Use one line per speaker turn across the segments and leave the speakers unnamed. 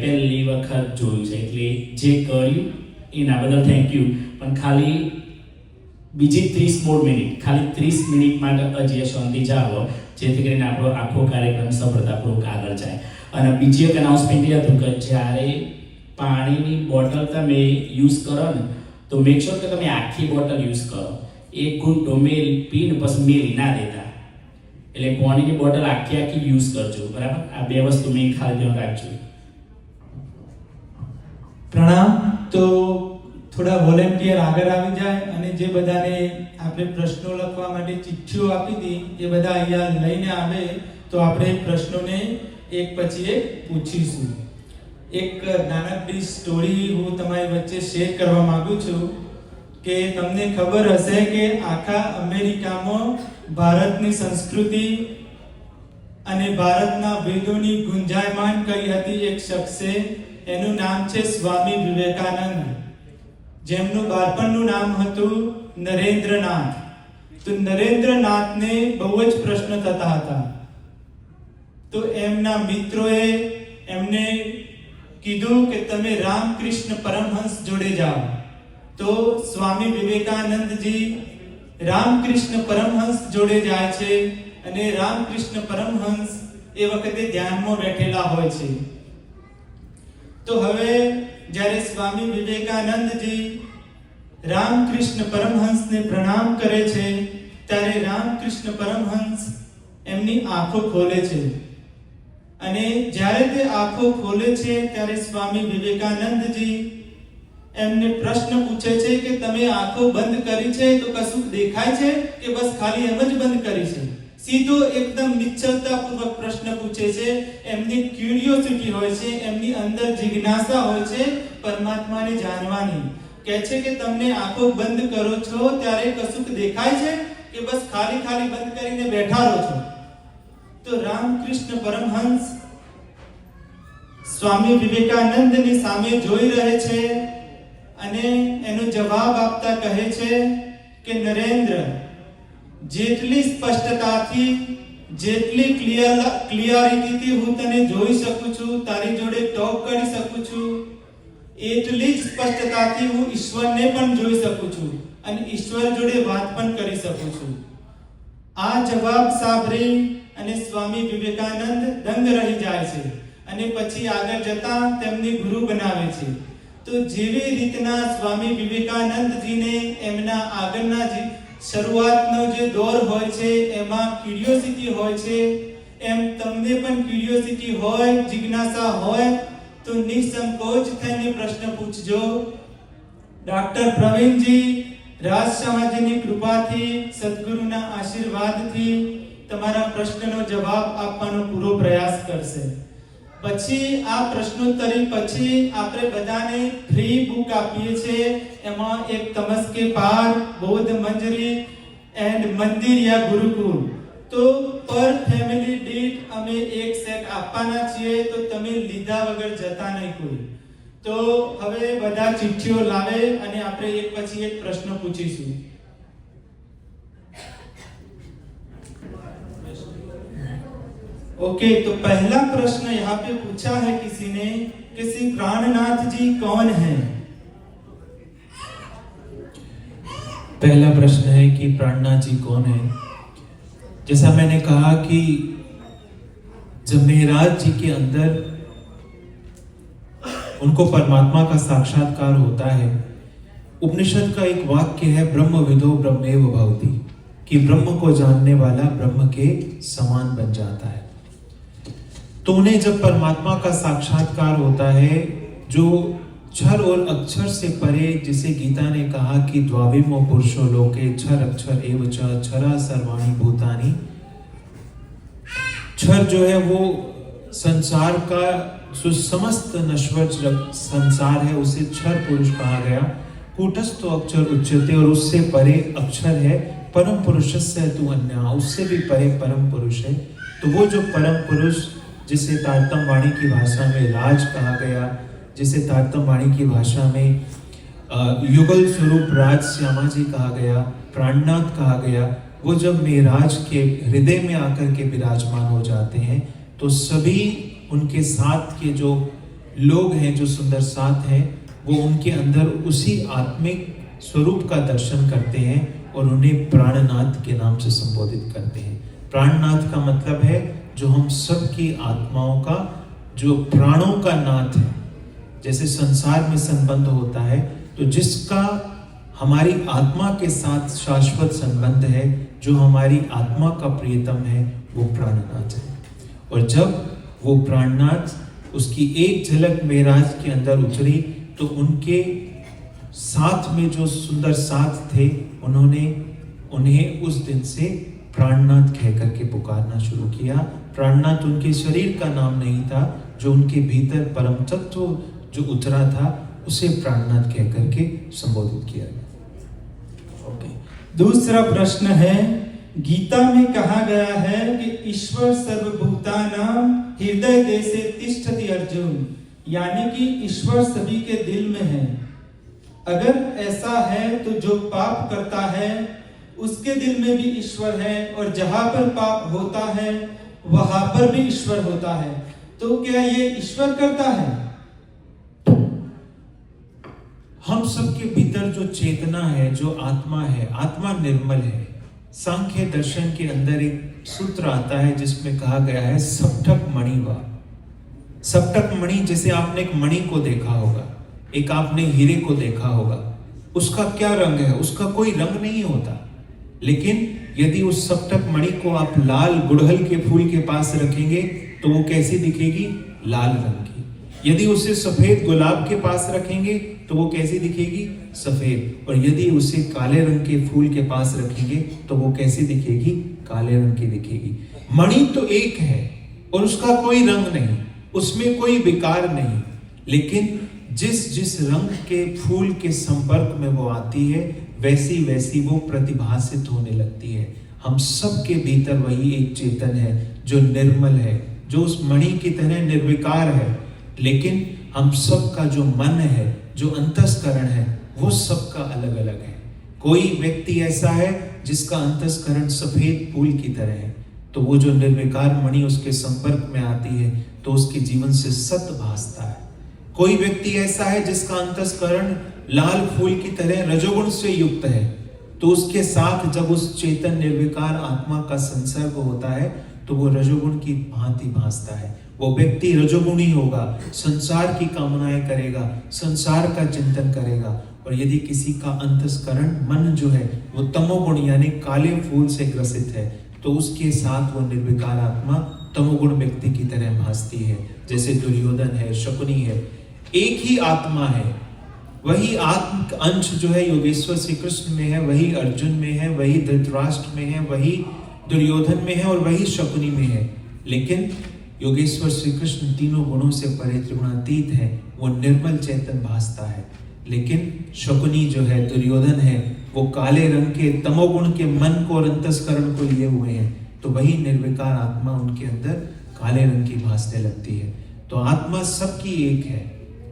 પહેલી વખત જોયું છે એટલે જે કર્યું એના બદલ થેન્ક યુ, પણ ખાલી બીજી 30 મિનિટ ખાલી 30 મિનિટ માટે હજી શાંતિ જાળવો, જેથી કરીને આપણો આખો કાર્યક્રમ સફળતાપૂર્વક આગળ જાય. અને બીજી એક અનાઉન્સમેન્ટ એ હતું કે જ્યારે પાણીની બોટલ તમે યુઝ કરો ને તો મેક શ્યોર કે તમે આખી બોટલ યુઝ કરો. એક ઘૂંટો પીને પછી મેલી ના દેતા. એટલે પાણીની બોટલ આખી યુઝ કરજો, બરાબર? આ બે વસ્તુ મેં ખાલી ધ્યાન રાખજો.
પ્રણામ. તો થોડા વોલેન્ટિયર આગળ આવી જાય અને જે બધાને આપણે પ્રશ્નો લખવા માટે ચિઠ્ઠીઓ આપી હતી એ બધા અહીંયા લઈને આવે તો આપણે પ્રશ્નોને એક પછી એક પૂછીશું. એક નાનકડી સ્ટોરી હું તમારી વચ્ચે શેર કરવા માંગુ છું કે તમને ખબર હશે કે આખા અમેરિકામાં ભારતની સંસ્કૃતિ અને ભારતના વેદોની ગુંજાયમાન કરી હતી એક શખ્સે. એનું નામ છે સ્વામી વિવેકાનંદ, જેમનું બાળપણનું નામ હતું નરેન્દ્રનાથ. તો નરેન્દ્રનાથને બહુ જ પ્રશ્ન થતા હતા. તો એમના મિત્રોએ એમને કીધું કે તમે રામકૃષ્ણ પરમહંસ જોડે જાઓ. તો સ્વામી વિવેકાનંદજી રામકૃષ્ણ પરમહંસ જોડે જાય છે અને રામકૃષ્ણ પરમહંસ એ વખતે ધ્યાનમાં બેઠેલા હોય છે. તો હવે જ્યારે સ્વામી વિવેકાનંદજી રામકૃષ્ણ પરમહંસને પ્રણામ કરે છે ત્યારે રામકૃષ્ણ પરમહંસ એમની આંખો ખોલે છે. અને જ્યારે તે આંખો ખોલે છે ત્યારે સ્વામી વિવેકાનંદજી એમને પ્રશ્ન પૂછે છે કે તમે આંખો બંધ કરી છે તો કશું દેખાય છે કે બસ ખાલી એમ જ બંધ કરી છે? સીધો એકદમ નિશ્ચલતાપૂર્વક પ્રશ્ન પૂછે છે. એમની ક્યુરિયોસિટી હોય છે, એમની અંદર જિજ્ઞાસા હોય છે પરમાત્માને જાણવાની. કહે છે કે તમને આંખો બંધ કરો છો ત્યારે કશું દેખાય છે કે બસ ખાલી બંધ કરીને બેઠા રહો છો? તો રામકૃષ્ણ પરમહંસ સ્વામી વિવેકાનંદની સામે જોઈ રહે છે અને એનો જવાબ આપતા કહે છે કે નરેન્દ્ર, જેટલી સ્પષ્ટતાથી, જેટલી ક્લિયરિટીથી હું તને જોઈ શકું છું, તારી જોડે ટોક કરી શકું છું, એટલી જ સ્પષ્ટતાથી હું ઈશ્વરને પણ જોઈ શકું છું અને ઈશ્વર જોડે વાત પણ કરી શકું છું. આ જવાબ સાંભળી અને સ્વામી વિવેકાનંદ દંગ રહી જાય છે અને પછી આગળ જતા તેમને ગુરુ બનાવે છે. તો જેવી રીતના સ્વામી વિવેકાનંદજીને એમના આગળના શરૂઆતનો જે દોર હોય છે એમાં ક્યુરિયોસિટી હોય છે, એમ તમને પણ ક્યુરિયોસિટી હોય, જિજ્ઞાસા હોય તો નિસંકોચ થઈને પ્રશ્ન પૂછજો. ડોક્ટર પ્રવીણજી રાજ સમાજની કૃપાથી, સદગુરુના આશીર્વાદથી તમારા પ્રશ્નનો જવાબ આપવાનો પૂરો પ્રયાસ કરશે. પછી આ પ્રશ્નોત્તરી પછી આપણે બધાને ફ્રી બુક આપીએ છીએ. એમાં એક તમસ્કે પાર, બૌદ્ધ મંજરી એન્ડ મંદિર યા ગુરુકુળ. તો પર ફેમિલી દીઠ અમે એક સેટ આપવાના છીએ, તો તમે લીધા વગર જતા નહીં કોઈ. તો હવે બધા ચિઠ્ઠીઓ લાવે અને આપણે એક પછી એક પ્રશ્ન પૂછીશું. ओके, तो पहला प्रश्न यहाँ पे पूछा है किसी ने कि श्री प्राणनाथ जी कौन है?
पहला प्रश्न है कि प्राणनाथ जी कौन है. जैसा मैंने कहा कि जब मेहराज जी के अंदर उनको परमात्मा का साक्षात्कार होता है, उपनिषद का एक वाक्य है ब्रह्मविदो ब्रह्मेव भवति, कि ब्रह्म को जानने वाला ब्रह्म के समान बन जाता है. तो उन्हें जब परमात्मा का साक्षात्कार होता है, जो क्षर और अक्षर से परे, जिसे गीता ने कहा कि द्वाविमो पुरुषो लोके क्षर अक्षर एव च क्षरा सर्वाणि भूतानि. क्षर जो है वो संसार का जो समस्त नश्वर संसार है उसे क्षर पुरुष कहा गया. कूटस्थ अक्षर उच्यते, और उससे परे अक्षर है परम पुरुषस्य तु अन्यः, उससे भी परे परम पुरुष है. तो वो जो परम पुरुष जिसे तारतम वाणी की भाषा में राज कहा गया, जिसे तारतम वाणी की भाषा में युगल स्वरूप राज श्यामा जी कहा गया, प्राणनाथ कहा गया, वो जब मेहराज के हृदय में आकर के विराजमान हो जाते हैं तो सभी उनके साथ के जो लोग हैं, जो सुंदर सात हैं, वो उनके अंदर उसी आत्मिक स्वरूप का दर्शन करते हैं और उन्हें प्राणनाथ के नाम से संबोधित करते हैं। प्राणनाथ का मतलब है जो हम सबकी आत्माओं का, जो प्राणों का नाथ है। जैसे संसार में संबंध होता है, तो जिसका हमारी आत्मा के साथ शाश्वत संबंध है, जो हमारी आत्मा का प्रियतम है, वो प्राणनाथ है। और जब वो प्राणनाथ उसकी एक झलक मेराज के अंदर उतरी, तो उनके साथ में जो सुंदर साथ थे, उन्हें उस दिन से प्राणनाथ कह करके पुकारना शुरू किया। प्राणनाथ उनके शरीर का नाम नहीं था, जो उनके भीतर परम तत्व जो उतरा था, उसे प्राणनाथ कह करके संबोधित किया गया।
ओके, दूसरा प्रश्न है, गीता में कहा गया है कि ईश्वर सर्वभूतानां हृदय देशे तिष्ठति अर्जुन, यानी कि ईश्वर सभी के दिल में है। अगर ऐसा है तो जो पाप करता है उसके दिल में भी ईश्वर है, और जहां पर पाप होता है वहां पर भी ईश्वर होता है। तो क्या ये ईश्वर करता है?
हम सबके भीतर जो चेतना है, जो आत्मा है, आत्मा निर्मल है। सांख्य दर्शन के अंदर एक सूत्र आता है जिसमें कहा गया है सप्तक मणि वा। सप्तक मणि, जैसे आपने एक मणि को देखा होगा, एक आपने हीरे को देखा होगा, उसका क्या रंग है? उसका कोई रंग नहीं होता। लेकिन यदि उस सप्तक मणि को आप लाल गुड़हल के फूल के पास रखेंगे तो वो कैसी दिखेगी? लाल रंग की। यदि उसे सफेद गुलाब के पास रखेंगे तो वो कैसी दिखेगी? सफेद। और यदि उसे काले रंग के फूल के पास रखेंगे तो वो कैसी दिखेगी? काले रंग की दिखेगी। मणि तो एक है और उसका कोई रंग नहीं, उसमें कोई विकार नहीं, लेकिन जिस जिस रंग के फूल के संपर्क में वो आती है, वैसी वैसी वो प्रतिभासित होने लगती है। हम सब के भीतर वही एक चेतन है जो निर्मल है, जो उस मणि की तरह निर्विकार है। लेकिन हम सब का जो मन है, जो अंतस्करण है, वो सबका अलग अलग है। कोई व्यक्ति ऐसा है जिसका अंतस्करण सफेद फूल की तरह है, तो वो जो निर्विकार मणि उसके संपर्क में आती है तो उसके जीवन से सत्य भासता है। कोई व्यक्ति ऐसा है जिसका अंतस्करण लाल फूल की तरह रजोगुण से युक्त है, तो उसके साथ जब उस चेतन निर्विकार आत्मा का संसर्ग होता है तो वो रजोगुण की भांति भासता है। वो व्यक्ति रजोगुणी होगा, संसार की कामनाएं करेगा, संसार का चिंतन करेगा। और यदि किसी का अंतस्करण मन जो है वो तमोगुण यानी काले फूल से ग्रसित है, तो उसके साथ वो निर्विकार आत्मा तमोगुण व्यक्ति की तरह भासती है। जैसे दुर्योधन है, शकुनी है, एक ही आत्मा है। वही आत्म अंश जो है योगेश्वर श्री कृष्ण में है, वही अर्जुन में है, वही धृतराष्ट्र में है, वही दुर्योधन में है और वही शकुनी में है। लेकिन योगेश्वर श्री कृष्ण तीनों गुणों से परे त्रिगुणातीत है, वो निर्मल चेतन भासता है। लेकिन शकुनी जो है, दुर्योधन है, वो काले रंग के तमोगुण के मन को और अंतस्करण को लिए हुए हैं, तो वही निर्विकार आत्मा उनके अंदर काले रंग की भासने लगती है। तो आत्मा सबकी एक है,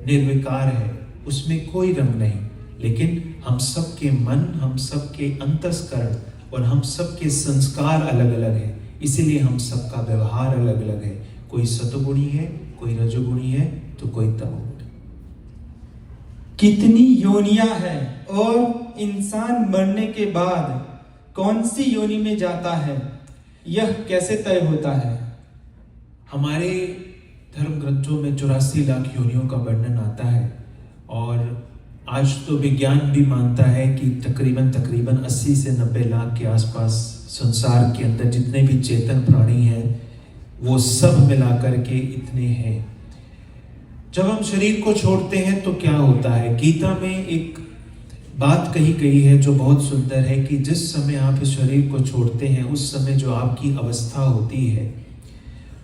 निर्विकार है, उसमें कोई रंग नहीं। लेकिन हम सबके मन, हम सबके अंतस्करण और हम सबके संस्कार अलग अलग हैं, इसीलिए हम सबका व्यवहार अलग अलग है। कोई सतोगुणी है, कोई रजोगुणी है, तो कोई तमोगुणी।
कितनी योनियां हैं और इंसान मरने के बाद कौन सी योनि में जाता है, यह कैसे तय होता है?
हमारे धर्म ग्रंथों में 84 लाख योनियों का वर्णन आता है, और आज तो विज्ञान भी मानता है कि तकरीबन 80 से 90 लाख के आसपास संसार के अंदर जितने भी चेतन प्राणी हैं वो सब मिलाकर के इतने हैं। जब हम शरीर को छोड़ते हैं तो क्या होता है? गीता में एक बात कही गई है जो बहुत सुंदर है कि जिस समय आप इस शरीर को छोड़ते हैं उस समय जो आपकी अवस्था होती है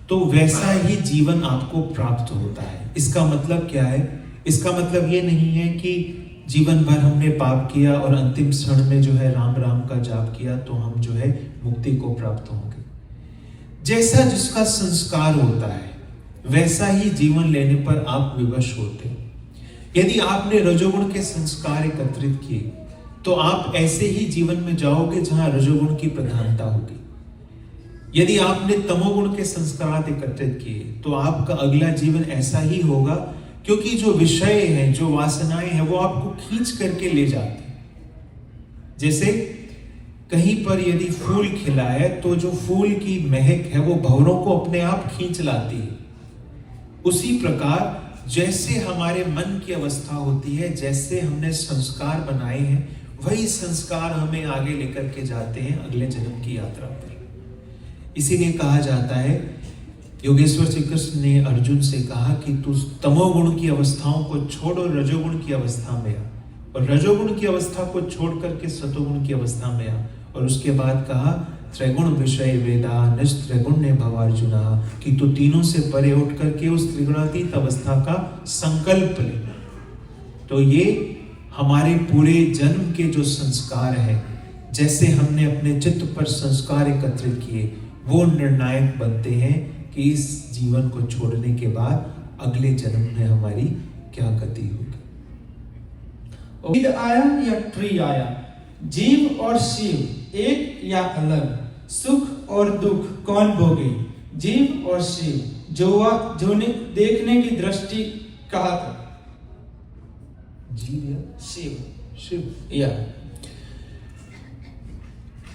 तो वैसा ही जीवन आपको प्राप्त होता है। इसका मतलब क्या है? इसका मतलब ये नहीं है कि जीवन भर हमने पाप किया और अंतिम क्षण में जो है राम राम का जाप किया तो हम जो है मुक्ति को प्राप्त होंगे। जैसा जिसका संस्कार होता है वैसा ही जीवन लेने पर आप विवश होते हैं। यदि आपने रजोगुण के संस्कार एकत्रित किए तो आप ऐसे ही जीवन में जाओगे जहां रजोगुण की प्रधानता होगी। यदि आपने तमोगुण के संस्कार एकत्रित किए तो आपका अगला जीवन ऐसा ही होगा क्योंकि जो विषय है, जो वासनाएं हैं, वो आपको खींच करके ले जाती हैं। जैसे कहीं पर यदि फूल खिला है तो जो फूल की महक है वो भंवरों को अपने आप खींच लाती है। उसी प्रकार जैसे हमारे मन की अवस्था होती है, जैसे हमने संस्कार बनाए हैं, वही संस्कार हमें आगे लेकर के जाते हैं अगले जन्म की यात्रा पर। इसीलिए कहा जाता है, योगेश्वर श्री कृष्ण ने अर्जुन से कहा कि तू तमोगुण की अवस्थाओं को छोड़ और रजोगुण की अवस्था में आ, और रजोगुण की अवस्था को छोड़ करके सतोगुण की अवस्था में आ। और उसके बाद कहा त्रैगुण विषय वेदा निस्त्रिगुण्य भवार्जुना, कि तू तीनों से परे उठ करके उस त्रिगुणातीत अवस्था का संकल्प ले। तो ये हमारे पूरे जन्म के जो संस्कार है, जैसे हमने अपने चित्त पर संस्कार एकत्रित किए, वो निर्णायक बनते हैं कि इस जीवन को छोड़ने के बाद अगले जन्म में हमारी क्या गति होगी।
सीड आया या ट्री आया, जीव और शिव एक या अलग, सुख और दुख कौन भोगे, जीव और शिव जो ने देखने की दृष्टि कहा था।
जीव या
शिव,
शिव
या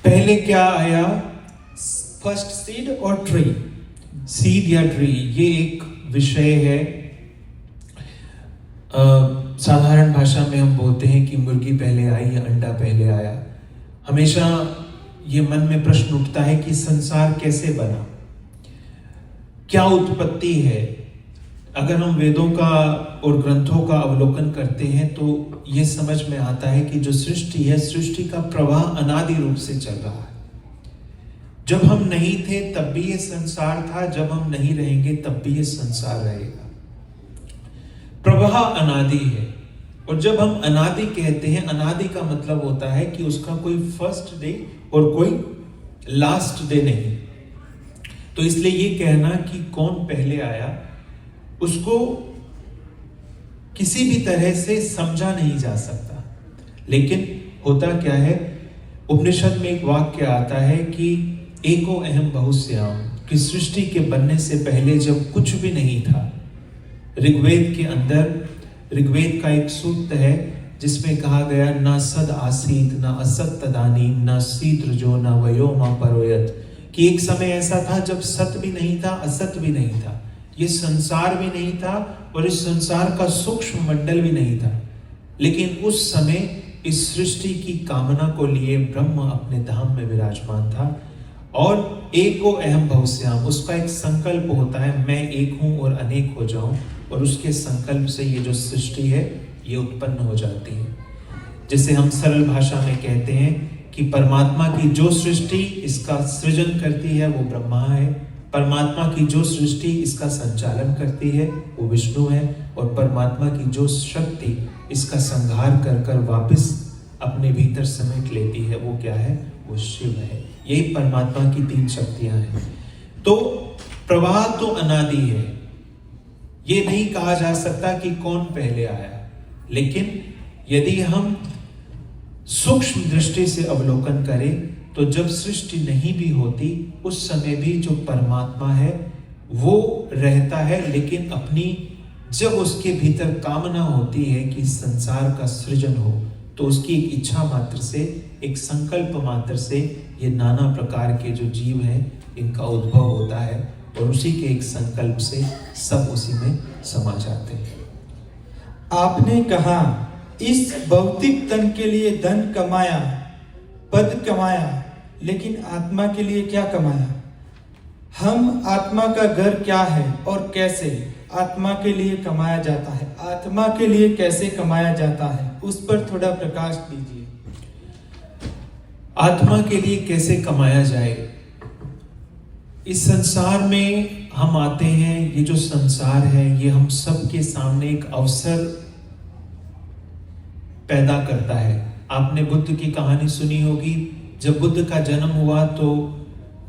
पहले क्या आया?
फर्स्ट सीड और ट्री।
सीड या ट्री, ये एक विषय है। साधारण भाषा में हम बोलते हैं कि मुर्गी पहले आई या अंडा पहले आया। हमेशा ये मन में प्रश्न उठता है कि संसार कैसे बना, क्या उत्पत्ति है। अगर हम वेदों का और ग्रंथों का अवलोकन करते हैं तो ये समझ में आता है कि जो सृष्टि है, सृष्टि का प्रवाह अनादि रूप से चल रहा है। जब हम नहीं थे तब भी ये संसार था, जब हम नहीं रहेंगे तब भी ये संसार रहेगा। प्रवाह अनादि है। और जब हम अनादि कहते हैं, अनादि का मतलब होता है कि उसका कोई फर्स्ट डे और कोई लास्ट डे नहीं। तो इसलिए ये कहना कि कौन पहले आया, उसको किसी भी तरह से समझा नहीं जा सकता। लेकिन होता क्या है, उपनिषद में एक वाक्य आता है कि एको अहम बहुश्याम, कि सृष्टि के बनने से पहले जब कुछ भी नहीं था, ऋग्वेद के अंदर, ऋग्वेद का एक सूक्त है जिसमें कहा गया न सद आसीत न असत तदानीम न शीत रजो न वयो मा परोयत, कि एक समय ऐसा था जब सत भी नहीं था, असत भी नहीं था, ये संसार भी नहीं था और इस संसार का सूक्ष्म मंडल भी नहीं था। लेकिन उस समय इस सृष्टि की कामना को लिए ब्रह्म अपने धाम में विराजमान था। और एको अहम बहुश्याम, उसका एक संकल्प होता है, मैं एक हूं और अनेक हो जाऊं, और उसके संकल्प से ये जो सृष्टि है ये उत्पन्न हो जाती है। जिसे हम सरल भाषा में कहते हैं कि परमात्मा की जो सृष्टि इसका सृजन करती है वो ब्रह्मा है, परमात्मा की जो सृष्टि इसका संचालन करती है वो विष्णु है, और परमात्मा की जो शक्ति इसका संहार कर कर वापस अपने भीतर समेट लेती है वो क्या है, वो शिव है। यही परमात्मा की तीन शक्तियां हैं। तो प्रवाह तो अनादि है, ये नहीं कहा जा सकता कि कौन पहले आया। लेकिन यदि हम सूक्ष्म दृष्टि से अवलोकन करें तो जब सृष्टि नहीं भी होती उस समय भी जो परमात्मा है वो रहता है, लेकिन अपनी जब उसके भीतर कामना होती है कि संसार का सृजन हो तो उसकी एक इच्छा मात्र से, एक संकल्प मात्र से ये नाना प्रकार के जो जीव हैं इनका उद्भव होता है, और उसी के एक संकल्प से सब उसी में समा जाते हैं।
आपने कहा इस भौतिक तन के लिए धन कमाया, पद कमाया, लेकिन आत्मा के लिए क्या कमाया? हम आत्मा का घर क्या है और कैसे आत्मा के लिए कमाया जाता है, आत्मा के लिए कैसे कमाया जाता है, उस पर थोड़ा प्रकाश दीजिए।
आत्मा के लिए कैसे कमाया जाए? इस संसार में हम आते हैं, ये जो संसार है ये हम सबके सामने एक अवसर पैदा करता है। आपने बुद्ध की कहानी सुनी होगी। जब बुद्ध का जन्म हुआ तो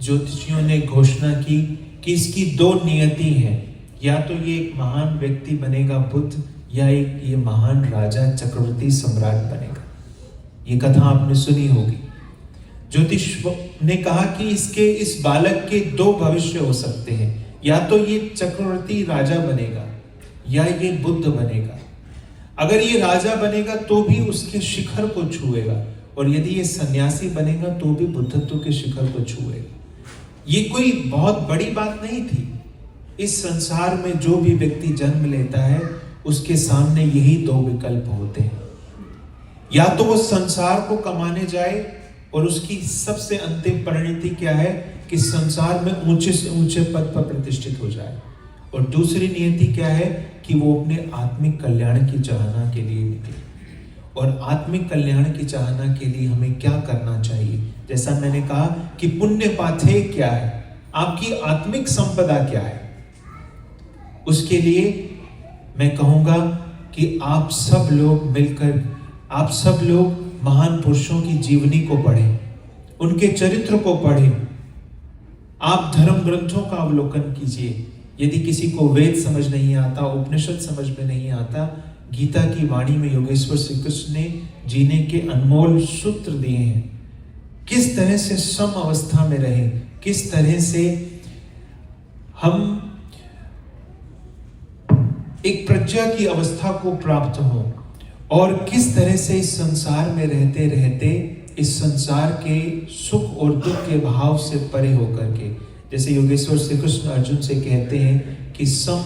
ज्योतिषियों ने घोषणा की कि इसकी दो नियति है, या तो ये एक महान व्यक्ति बनेगा बुद्ध, या एक ये महान राजा चक्रवर्ती सम्राट बनेगा। ये कथा आपने सुनी होगी। ज्योतिष ने कहा कि इसके इस बालक के दो भविष्य हो सकते हैं, या तो ये चक्रवर्ती राजा बनेगा या ये बुद्ध बनेगा। अगर ये राजा बनेगा तो भी उसके शिखर को छुएगा, और यदि ये सन्यासी बनेगा तो भी बुद्धत्व के शिखर को छुएगा। ये कोई बहुत बड़ी बात नहीं थी। इस संसार में जो भी व्यक्ति जन्म लेता है उसके सामने यही दो विकल्प होते हैं, या तो वो संसार को कमाने जाए और उसकी सबसे अंतिम परिणति क्या है कि संसार में ऊंचे से ऊंचे पद पर प्रतिष्ठित हो जाए, और दूसरी नियति क्या है कि वो अपने आत्मिक कल्याण की चाहना के लिए निकले। और आत्मिक कल्याण की चाहना के लिए हमें क्या करना चाहिए? जैसा मैंने कहा कि पुण्य पाथेय क्या है, आपकी आत्मिक संपदा क्या है, उसके लिए मैं कहूंगा कि आप सब लोग मिलकर, आप सब लोग महान पुरुषों की जीवनी को पढ़ें, उनके चरित्र को पढ़ें। आप धर्म ग्रंथों का अवलोकन कीजिए। यदि किसी को वेद समझ नहीं आता, उपनिषद समझ में नहीं आता, गीता की वाणी में योगेश्वर श्री कृष्ण ने जीने के अनमोल सूत्र दिए हैं। किस तरह से सम अवस्था में रहे, किस तरह से हम एक प्रज्ञा की अवस्था को प्राप्त हो, और किस तरह से इस संसार में रहते रहते इस संसार के सुख और दुख के भाव से परे होकर के, जैसे योगेश्वर श्री कृष्ण अर्जुन से कहते हैं कि सम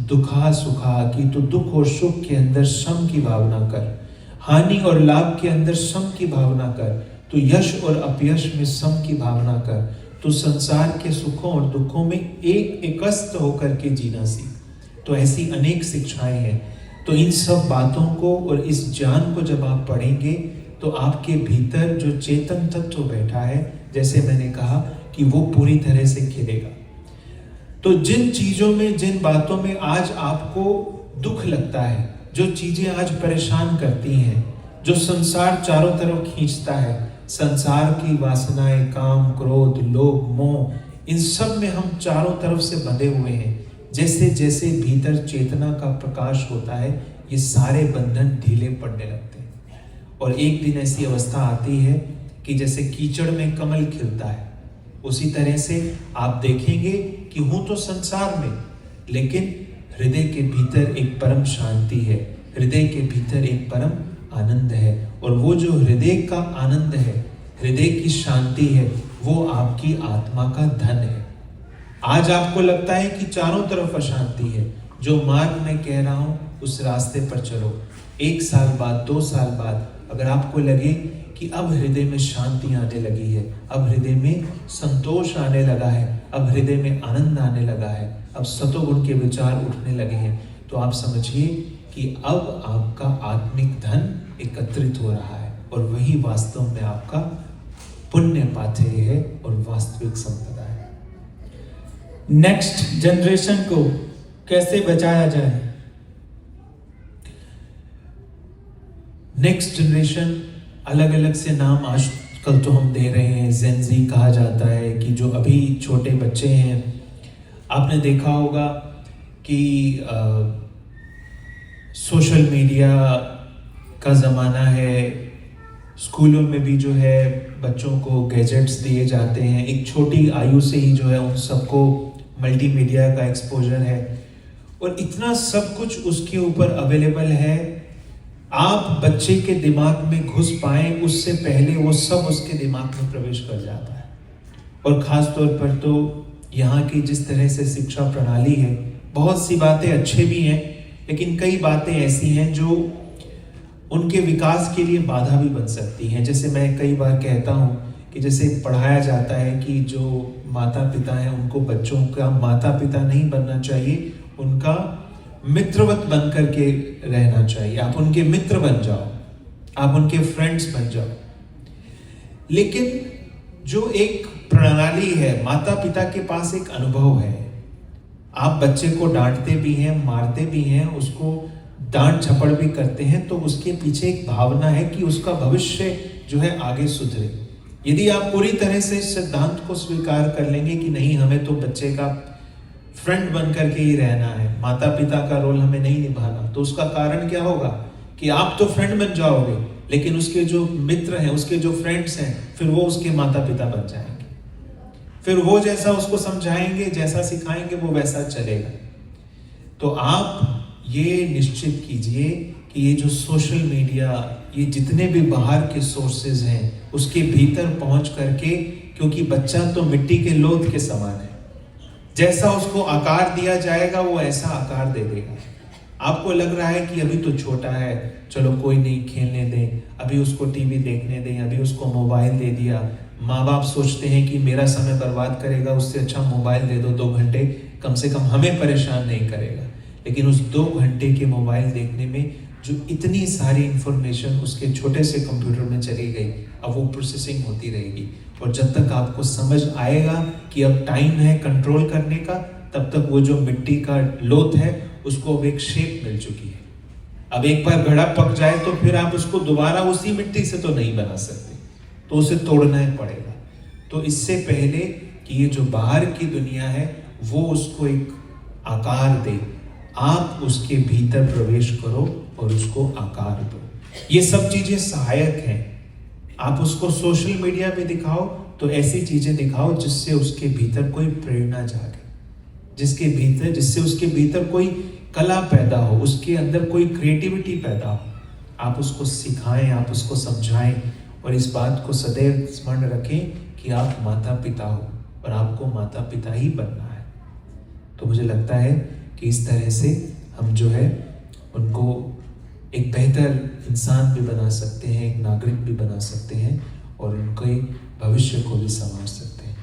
दुखा सुखा, कि तू दुख और सुख के अंदर सम की भावना कर, हानि और लाभ के अंदर सम की भावना कर, तू यश और अपयश में सम की भावना कर, तू संसार के सुखों और दुखों में एकस्त होकर के जीना सीख। तो ऐसी अनेक शिक्षाएं हैं। तो इन सब बातों को और इस ज्ञान को जब आप पढ़ेंगे तो आपके भीतर जो चेतन तत्व बैठा है, जैसे मैंने कहा कि वो पूरी तरह से खिलेगा। तो जिन चीजों में, जिन बातों में आज आपको दुख लगता है, जो चीजें आज परेशान करती हैं, जो संसार चारों तरफ खींचता है, संसार की वासनाएं, काम, क्रोध, लोभ, मोह, इन सब में हम चारों तरफ से बंधे हुए हैं। जैसे जैसे भीतर चेतना का प्रकाश होता है, ये सारे बंधन ढीले पड़ने लगते हैं, और एक दिन ऐसी अवस्था आती है कि जैसे कीचड़ में कमल खिलता है, उसी तरह से आप देखेंगे कि हूं तो संसार में, लेकिन हृदय के भीतर एक परम शांति है, हृदय के भीतर एक परम आनंद है, और वो जो हृदय का आनंद है, हृदय की शांति है, वो आपकी आत्मा का धन है। आज आपको लगता है कि चारों तरफ अशांति है, जो मार्ग मैं कह रहा हूं उस रास्ते पर चलो। 1 साल बाद, 2 साल बाद अगर आपको लगे कि अब हृदय में शांति आने लगी है, अब हृदय में संतोष आने लगा है, अब हृदय में आनंद आने लगा है, अब सतोगुण के विचार उठने लगे हैं, तो आप समझिए कि अब आपका आत्मिक धन एकत्रित हो रहा है, और वही वास्तव में आपका पुण्य पाथेय है और वास्तविक संपदा है।
नेक्स्ट जनरेशन को कैसे बचाया जाए?
नेक्स्ट जनरेशन, अलग अलग से नाम आजकल तो हम दे रहे हैं, जेनजी कहा जाता है, कि जो अभी छोटे बच्चे हैं। आपने देखा होगा कि सोशल मीडिया का ज़माना है, स्कूलों में भी जो है बच्चों को गैजेट्स दिए जाते हैं, एक छोटी आयु से ही जो है उन सबको मल्टीमीडिया का एक्सपोजर है, और इतना सब कुछ उसके ऊपर अवेलेबल है। आप बच्चे के दिमाग में घुस पाए उससे पहले वो सब उसके दिमाग में प्रवेश कर जाता है। और ख़ास तौर पर तो यहाँ की जिस तरह से शिक्षा प्रणाली है, बहुत सी बातें अच्छे भी हैं, लेकिन कई बातें ऐसी हैं जो उनके विकास के लिए बाधा भी बन सकती हैं। जैसे मैं कई बार कहता हूँ कि जैसे पढ़ाया जाता है कि जो माता पिता हैं उनको बच्चों का माता पिता नहीं बनना चाहिए, उनका मित्रवत बन करके रहना चाहिए। आप उनके मित्र बन जाओ, आप उनके फ्रेंड्स बन जाओ। लेकिन जो एक प्रणाली है, माता पिता के पास एक अनुभव है। आप बच्चे को डांटते भी हैं, मारते भी हैं, उसको डांट झपड़ भी करते हैं, तो उसके पीछे एक भावना है कि उसका भविष्य जो है आगे सुधरे। यदि आप पूरी तरह से इस सिद्धांत को स्वीकार कर लेंगे कि नहीं, हमें तो बच्चे का फ्रेंड बन करके ही रहना है, माता पिता का रोल हमें नहीं निभाना, तो उसका कारण क्या होगा कि आप तो फ्रेंड बन जाओगे, लेकिन उसके जो मित्र हैं, उसके जो फ्रेंड्स हैं, फिर वो उसके माता पिता बन जाएंगे। फिर वो जैसा उसको समझाएंगे, जैसा सिखाएंगे, वो वैसा चलेगा। तो आप ये निश्चित कीजिए कि ये जो सोशल मीडिया, ये जितने भी बाहर के सोर्सेज हैं उसके भीतर पहुंच करके, क्योंकि बच्चा तो मिट्टी के लोथ के समान है, जैसा उसको आकार दिया जाएगा वो ऐसा आकार दे देगा। आपको लग रहा है कि अभी तो छोटा है, चलो कोई नहीं, खेलने दें, अभी उसको टीवी देखने दें, अभी उसको मोबाइल दे दिया। माँ बाप सोचते हैं कि मेरा समय बर्बाद करेगा, उससे अच्छा मोबाइल दे दो, 2 घंटे कम से कम हमें परेशान नहीं करेगा। लेकिन उस 2 घंटे के मोबाइल देखने में जो इतनी सारी इंफॉर्मेशन उसके छोटे से कंप्यूटर में चली गई, अब वो प्रोसेसिंग होती रहेगी। और जब तक आपको समझ आएगा कि अब टाइम है कंट्रोल करने का, तब तक वो जो मिट्टी का लोथ है उसको अब एक शेप मिल चुकी है। अब एक बार घड़ा पक जाए तो फिर आप उसको दोबारा उसी मिट्टी से तो नहीं बना सकते, तो उसे तोड़ना ही पड़ेगा। तो इससे पहले कि ये जो बाहर की दुनिया है वो उसको एक आकार दे, आप उसके भीतर प्रवेश करो और उसको आकार दो। ये सब चीजें सहायक हैं। आप उसको सोशल मीडिया पे दिखाओ तो ऐसी चीजें दिखाओ जिससे उसके भीतर कोई प्रेरणा जागे, जिससे उसके भीतर कोई कला पैदा हो, उसके अंदर कोई क्रिएटिविटी पैदा हो। आप उसको सिखाएं, आप उसको समझाएं, और इस बात को सदैव स्मरण रखें कि आप माता पिता हो और आपको माता पिता ही बनना है। तो मुझे लगता है कि इस तरह से हम जो है उनको एक बेहतर इंसान भी बना सकते हैं, एक नागरिक भी बना सकते हैं, और उनके भविष्य को भी संवार सकते हैं।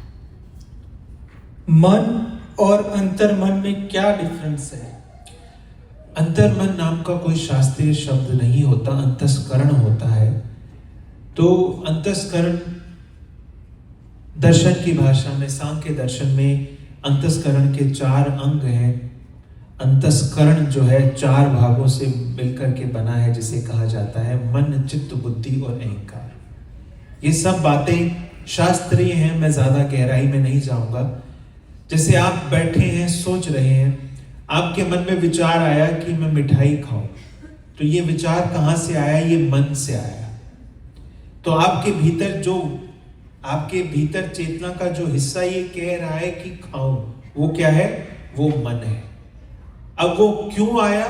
मन और अंतर्मन में क्या डिफरेंस है?
अंतर्मन नाम का कोई शास्त्रीय शब्द नहीं होता, अंतस्करण होता है। तो अंतस्करण दर्शन की भाषा में, सांख्य दर्शन में अंतस्करण के 4 अंग हैं। अंतस्करण जो है 4 भागों से मिलकर के बना है, जिसे कहा जाता है मन, चित्त, बुद्धि और अहंकार। ये सब बातें शास्त्रीय हैं, मैं ज्यादा गहराई में नहीं जाऊंगा। जैसे आप बैठे हैं, सोच रहे हैं, आपके मन में विचार आया कि मैं मिठाई खाऊं, तो ये विचार कहां से आया? ये मन से आया। तो आपके भीतर चेतना का जो हिस्सा ये कह रहा है कि खाऊं, वो क्या है? वो मन है। अब वो क्यों आया?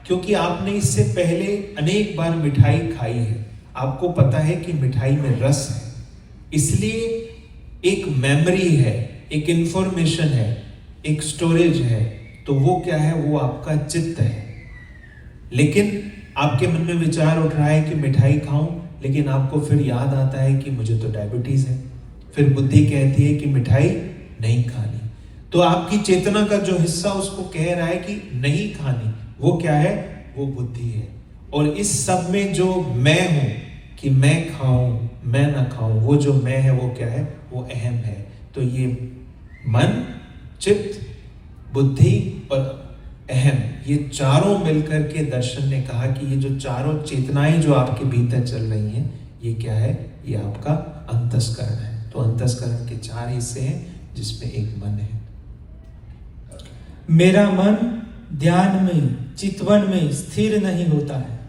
क्योंकि आपने इससे पहले अनेक बार मिठाई खाई है, आपको पता है कि मिठाई में रस है, इसलिए एक मेमोरी है, एक इंफॉर्मेशन है, एक स्टोरेज है। तो वो क्या है? वो आपका चित्त है। लेकिन आपके मन में विचार उठ रहा है कि मिठाई खाऊं, लेकिन आपको फिर याद आता है कि मुझे तो डायबिटीज है। फिर बुद्धि कहती है कि मिठाई नहीं खानी। तो आपकी चेतना का जो हिस्सा उसको कह रहा है कि नहीं खानी, वो क्या है? वो बुद्धि है। और इस सब में जो मैं हूं कि मैं खाऊं, मैं ना खाऊं, वो जो मैं है वो क्या है? वो अहम है। तो ये मन, चित्त, बुद्धि और अहम, ये चारों मिलकर के दर्शन ने कहा कि ये जो चारों चेतनाएं जो आपके भीतर चल रही हैं, ये क्या है? ये आपका अंतस्करण है। तो अंतस्करण के 4 हिस्से हैं, जिसमें एक मन है।
मेरा मन ध्यान में, चितवन में स्थिर नहीं होता है।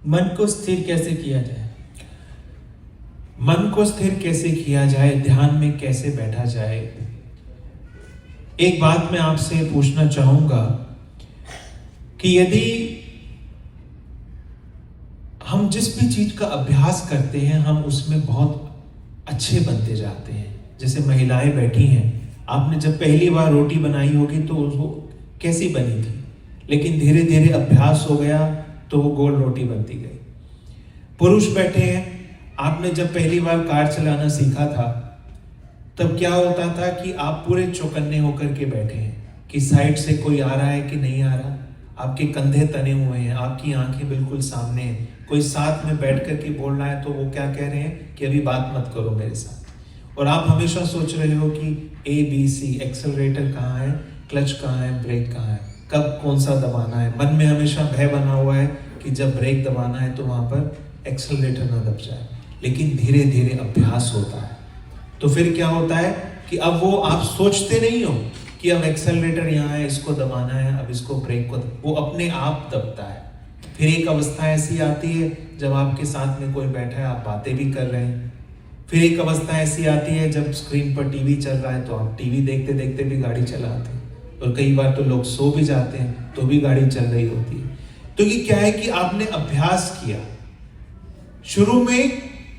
मन को स्थिर कैसे किया जाए?
मन को स्थिर कैसे किया जाए, ध्यान में कैसे बैठा जाए? एक बात मैं आपसे पूछना चाहूंगा कि यदि हम जिस भी चीज का अभ्यास करते हैं, हम उसमें बहुत अच्छे बनते जाते हैं। जैसे महिलाएं बैठी हैं, आपने जब पहली बार रोटी बनाई होगी तो वो कैसी बनी थी, लेकिन धीरे धीरे अभ्यास हो गया तो वो गोल रोटी बनती गई। पुरुष बैठे हैं, आपने जब पहली बार कार चलाना सीखा था, तब क्या होता था कि आप पूरे चौकन्ने होकर के बैठे हैं कि साइड से कोई आ रहा है कि नहीं आ रहा, आपके कंधे तने हुए हैं, आपकी आंखें बिल्कुल सामने हैं, कोई साथ में बैठ कर के बोल रहा है तो वो क्या कह रहे हैं कि अभी बात मत करो मेरे साथ। और आप हमेशा सोच रहे हो कि ABC, एक्सेलरेटर कहाँ है, क्लच कहाँ है, ब्रेक कहाँ है, कब कौन सा दबाना है। मन में हमेशा भय बना हुआ है कि जब ब्रेक दबाना है तो वहां पर एक्सेलरेटर ना दब जाए। लेकिन धीरे धीरे अभ्यास होता है तो फिर क्या होता है कि अब वो आप सोचते नहीं हो कि अब एक्सेलरेटर यहाँ है, इसको दबाना है, अब इसको ब्रेक को, वो अपने आप दबता है। फिर एक अवस्था ऐसी आती है जब आपके साथ में कोई बैठा है, आप बातें भी कर रहे हैं। फिर एक अवस्था ऐसी आती है जब स्क्रीन पर टीवी चल रहा है तो आप टीवी देखते देखते भी गाड़ी चलाते हैं। और कई बार तो लोग सो भी जाते हैं तो भी गाड़ी चल रही होती है। तो ये क्या है कि आपने अभ्यास किया, शुरू में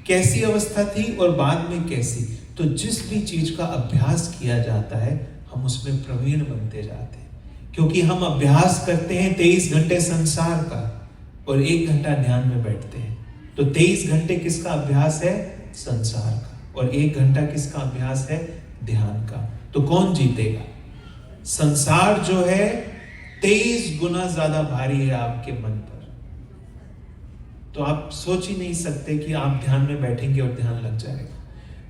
कैसी अवस्था थी और बाद में कैसी। तो जिस भी चीज का अभ्यास किया जाता है हम उसमें प्रवीण बनते जाते हैं, क्योंकि हम अभ्यास करते हैं 23 घंटे संसार का और 1 घंटा ध्यान में बैठते हैं। तो 23 घंटे किसका अभ्यास है? संसार का। और 1 घंटा किसका अभ्यास है? ध्यान का। तो कौन जीतेगा? संसार जो है 23 गुना ज्यादा भारी है आपके मन पर। तो आप सोच ही नहीं सकते कि आप ध्यान में बैठेंगे और ध्यान लग जाएगा।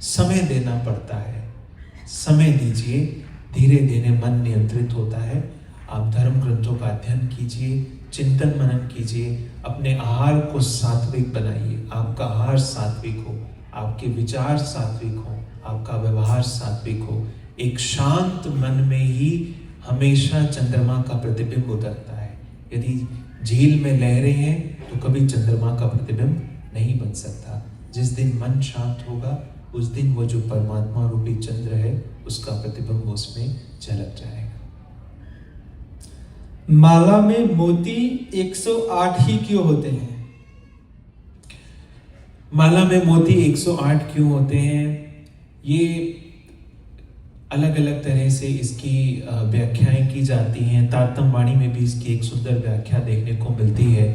समय देना पड़ता है, समय दीजिए, धीरे धीरे मन नियंत्रित होता है। आप धर्म ग्रंथों का अध्ययन कीजिए, चिंतन मनन कीजिए, अपने आहार को सात्विक बनाइए। आपका आहार सात्विक हो, आपके विचार सात्विक हो, आपका व्यवहार सात्विक हो। एक शांत मन में ही हमेशा चंद्रमा का प्रतिबिंब उतरता है। यदि झील में लहरें हैं तो कभी चंद्रमा का प्रतिबिंब नहीं बन सकता। जिस दिन मन शांत होगा उस दिन वो जो परमात्मा रूपी चंद्र है उसका प्रतिबिंब उसमें झलक जाएगा।
माला में मोती 108 ही क्यों होते हैं?
माला में मोती 108 क्यों होते हैं? ये अलग अलग तरह से इसकी व्याख्याएं की जाती हैं। तारतम्य वाणी में भी इसकी एक सुंदर व्याख्या देखने को मिलती है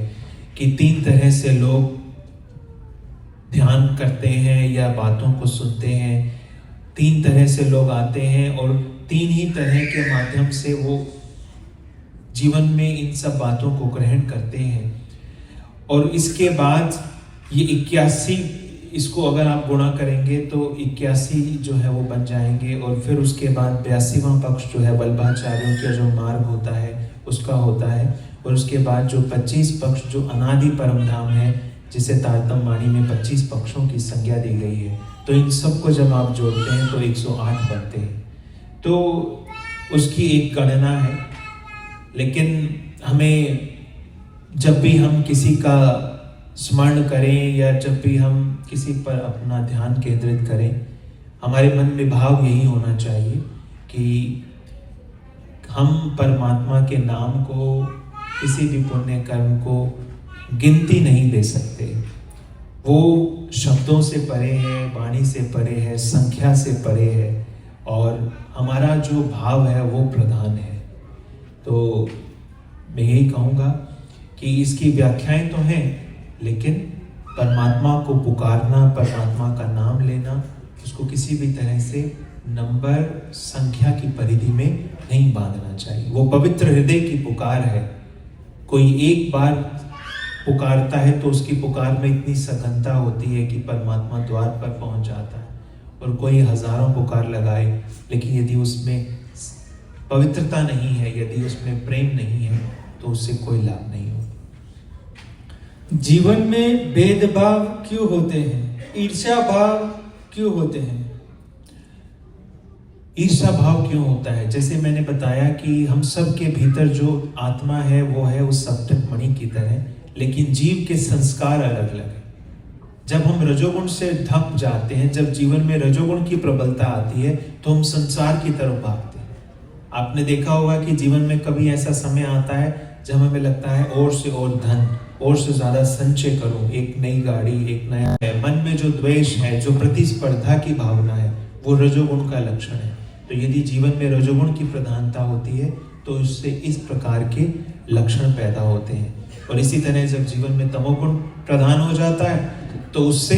कि 3 तरह से लोग ध्यान करते हैं या बातों को सुनते हैं। 3 तरह से लोग आते हैं और 3 ही तरह के माध्यम से वो जीवन में इन सब बातों को ग्रहण करते हैं। और इसके बाद ये 81, इसको अगर आप गुणा करेंगे तो 81 जो है वो बन जाएंगे। और फिर उसके बाद 82वां पक्ष जो है वल्लभाचार्यों का जो मार्ग होता है उसका होता है। और उसके बाद जो 25 पक्ष जो अनादि परम धाम है, जिसे तारतम्य वाणी में 25 पक्षों की संज्ञा दी गई है, तो इन सबको जब आप जोड़ते हैं तो 108 बनते हैं। तो उसकी एक गणना है। लेकिन हमें जब भी हम किसी का स्मरण करें या जब भी हम किसी पर अपना ध्यान केंद्रित करें, हमारे मन में भाव यही होना चाहिए कि हम परमात्मा के नाम को, किसी भी पुण्य कर्म को गिनती नहीं दे सकते। वो शब्दों से परे है, वाणी से परे है, संख्या से परे है और हमारा जो भाव है वो प्रधान है। तो मैं यही कहूँगा कि इसकी व्याख्याएं तो हैं, लेकिन परमात्मा को पुकारना, परमात्मा का नाम लेना, उसको किसी भी तरह से नंबर, संख्या की परिधि में नहीं बांधना चाहिए। वो पवित्र हृदय की पुकार है। कोई एक बार पुकारता है तो उसकी पुकार में इतनी सघनता होती है कि परमात्मा द्वार पर पहुंच जाता है। और कोई हजारों पुकार लगाए, लेकिन यदि उसमें पवित्रता नहीं है, यदि उसमें प्रेम नहीं है, तो उससे कोई लाभ नहीं हो।
जीवन में भेदभाव क्यों होते हैं? ईर्ष्या भाव क्यों होते हैं?
ईर्ष्या भाव क्यों होता है? जैसे मैंने बताया कि हम सब के भीतर जो आत्मा है वो है उस सप्तक मणि की तरह, लेकिन जीव के संस्कार अलग अलग है। जब हम रजोगुण से थक जाते हैं, जब जीवन में रजोगुण की प्रबलता आती है, तो हम संसार की तरफ भागते हैं। आपने देखा होगा कि जीवन में कभी ऐसा समय आता है जब हमें लगता है और से और धन, और से ज्यादा संचय करूं, एक नई गाड़ी, एक नया है। मन में जो द्वेष है, जो प्रतिस्पर्धा की भावना है, वो रजोगुण का लक्षण है। तो यदि जीवन में रजोगुण की प्रधानता होती है तो इससे इस प्रकार के लक्षण पैदा होते हैं। और इसी तरह जब जीवन में तमोगुण प्रधान हो जाता है तो उससे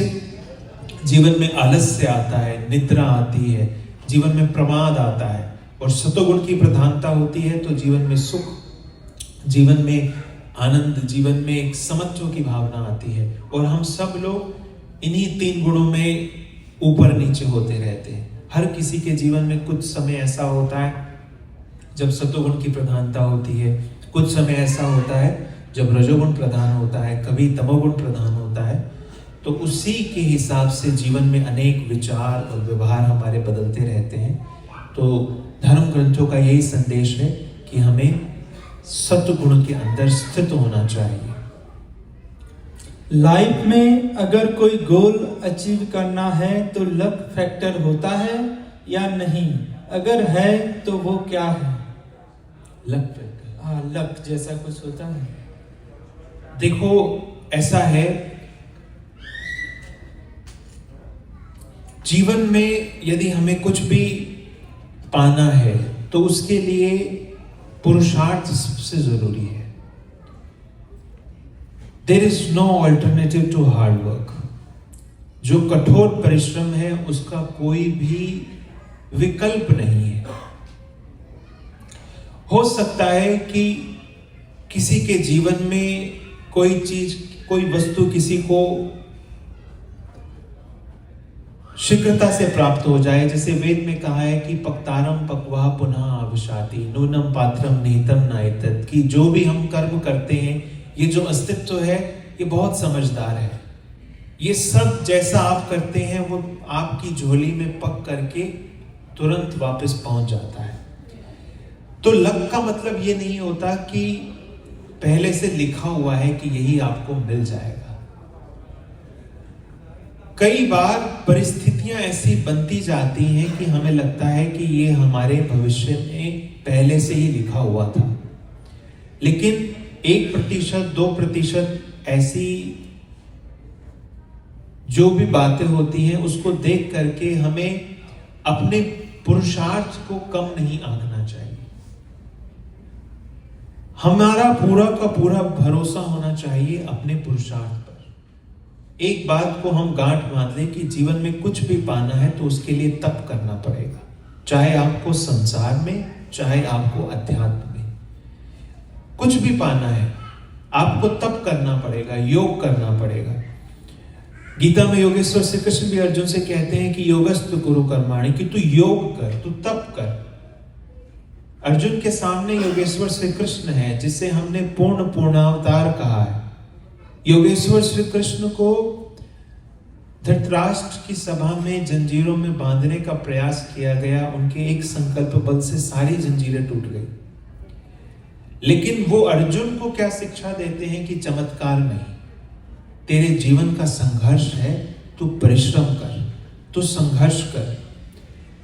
जीवन में आलस्य आता है, निद्रा आती है, जीवन में प्रमाद आता है। और सतोगुण की प्रधानता होती है तो जीवन में सुख, जीवन में आनंद, जीवन में एक समत्व की भावना आती है। और हम सब लोग इन्हीं 3 गुणों में ऊपर नीचे होते रहते हैं। हर किसी के जीवन में कुछ समय ऐसा होता है जब सतोगुण की प्रधानता होती है, कुछ समय ऐसा होता है जब रजोगुण प्रधान होता है, कभी तमोगुण प्रधान होता है। तो उसी के हिसाब से जीवन में अनेक विचार और व्यवहार हमारे बदलते रहते हैं। तो धर्म ग्रंथों का यही संदेश है कि हमें सत्गुण के अंदर स्थित होना चाहिए।
लाइफ में अगर कोई गोल अचीव करना है तो लक फैक्टर होता है या नहीं? अगर है तो वो क्या है?
लक
हाँ, लक जैसा कुछ होता है।
देखो ऐसा है, जीवन में यदि हमें कुछ भी पाना है तो उसके लिए पुरुषार्थ सबसे जरूरी है। There is no alternative to hard work. जो कठोर परिश्रम है उसका कोई भी विकल्प नहीं है। हो सकता है कि किसी के जीवन में कोई चीज, कोई वस्तु किसी को शीघ्रता से प्राप्त हो जाए, जैसे वेद में कहा है कि पक्तारम पक्वा पुनः आविशाति नूनम पात्रम निहितम नायतत, कि जो भी हम कर्म करते हैं, ये जो अस्तित्व है ये बहुत समझदार है। ये सब जैसा आप करते हैं वो आपकी झोली में पक करके तुरंत वापस पहुंच जाता है। तो लक का मतलब ये नहीं होता कि पहले से लिखा हुआ है कि यही आपको मिल जाएगा। कई बार परिस्थितियां ऐसी बनती जाती हैं कि हमें लगता है कि ये हमारे भविष्य में पहले से ही लिखा हुआ था, लेकिन 1%, 2% ऐसी जो भी बातें होती हैं उसको देख करके हमें अपने पुरुषार्थ को कम नहीं आंकना चाहिए। हमारा पूरा का पूरा भरोसा होना चाहिए अपने पुरुषार्थ पर। एक बात को हम गांठ बांध लें कि जीवन में कुछ भी पाना है तो उसके लिए तप करना पड़ेगा, चाहे आपको संसार में, चाहे आपको अध्यात्म में। कुछ भी पाना है आपको तप करना पड़ेगा, योग करना पड़ेगा। गीता में योगेश्वर श्री कृष्ण भी अर्जुन से कहते हैं कि योगस्तु कुरु कर्माणि, कि तू योग कर, तू तप कर। अर्जुन के सामने योगेश्वर श्री कृष्ण है जिसे हमने पूर्णावतार कहा है। योगेश्वर श्री कृष्ण को धृतराष्ट्र की सभा में जंजीरों में बांधने का प्रयास किया गया, उनके एक संकल्प बल से सारी जंजीरें टूट गई। लेकिन वो अर्जुन को क्या शिक्षा देते हैं कि चमत्कार नहीं, तेरे जीवन का संघर्ष है, तू परिश्रम कर, तू संघर्ष कर।